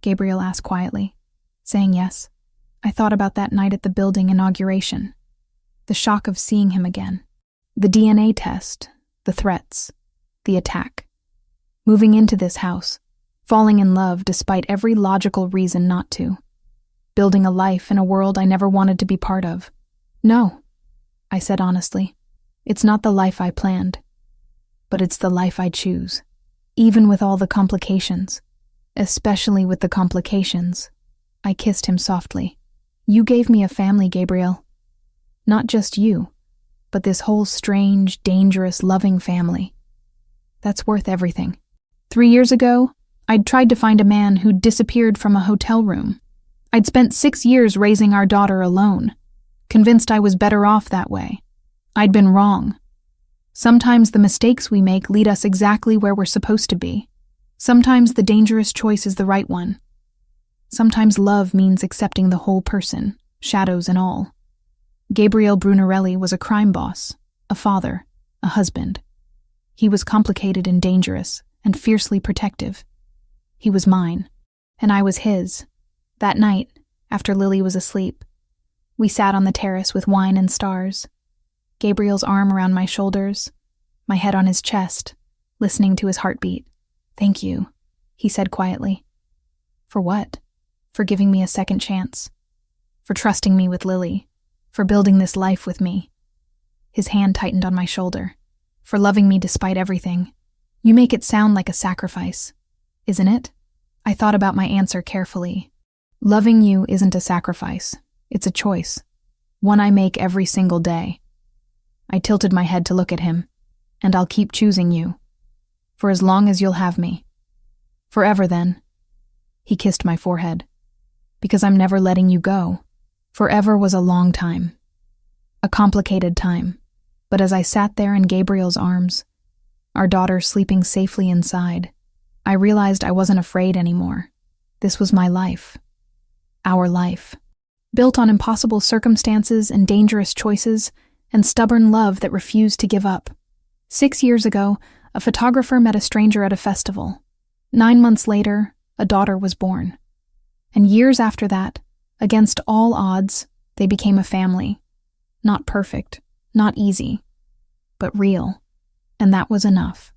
Gabriel asked quietly, saying yes. I thought about that night at the building inauguration. The shock of seeing him again. The DNA test, the threats, the attack. Moving into this house, falling in love despite every logical reason not to. Building a life in a world I never wanted to be part of. No, I said honestly. It's not the life I planned, but it's the life I choose. Even with all the complications, especially with the complications. I kissed him softly. You gave me a family, Gabriel. Not just you, but this whole strange, dangerous, loving family. That's worth everything. 3 years ago, I'd tried to find a man who'd disappeared from a hotel room, I'd spent 6 years raising our daughter alone, convinced I was better off that way. I'd been wrong. Sometimes the mistakes we make lead us exactly where we're supposed to be. Sometimes the dangerous choice is the right one. Sometimes love means accepting the whole person, shadows and all. Gabriel Brunarelli was a crime boss, a father, a husband. He was complicated and dangerous, and fiercely protective. He was mine, and I was his. That night, after Lily was asleep, we sat on the terrace with wine and stars. Gabriel's arm around my shoulders, my head on his chest, listening to his heartbeat. "Thank you," he said quietly. "For what?" "For giving me a second chance. For trusting me with Lily. For building this life with me." His hand tightened on my shoulder. "For loving me despite everything. You make it sound like a sacrifice, isn't it?" I thought about my answer carefully. Loving you isn't a sacrifice. It's a choice. One I make every single day. I tilted my head to look at him. "And I'll keep choosing you. For as long as you'll have me. Forever then." He kissed my forehead. "Because I'm never letting you go." Forever was a long time. A complicated time. But as I sat there in Gabriel's arms, our daughter sleeping safely inside, I realized I wasn't afraid anymore. This was my life. Our life. Built on impossible circumstances and dangerous choices and stubborn love that refused to give up. 6 years ago, a photographer met a stranger at a festival. 9 months later, a daughter was born. And years after that, against all odds, they became a family. Not perfect, not easy, but real. And that was enough.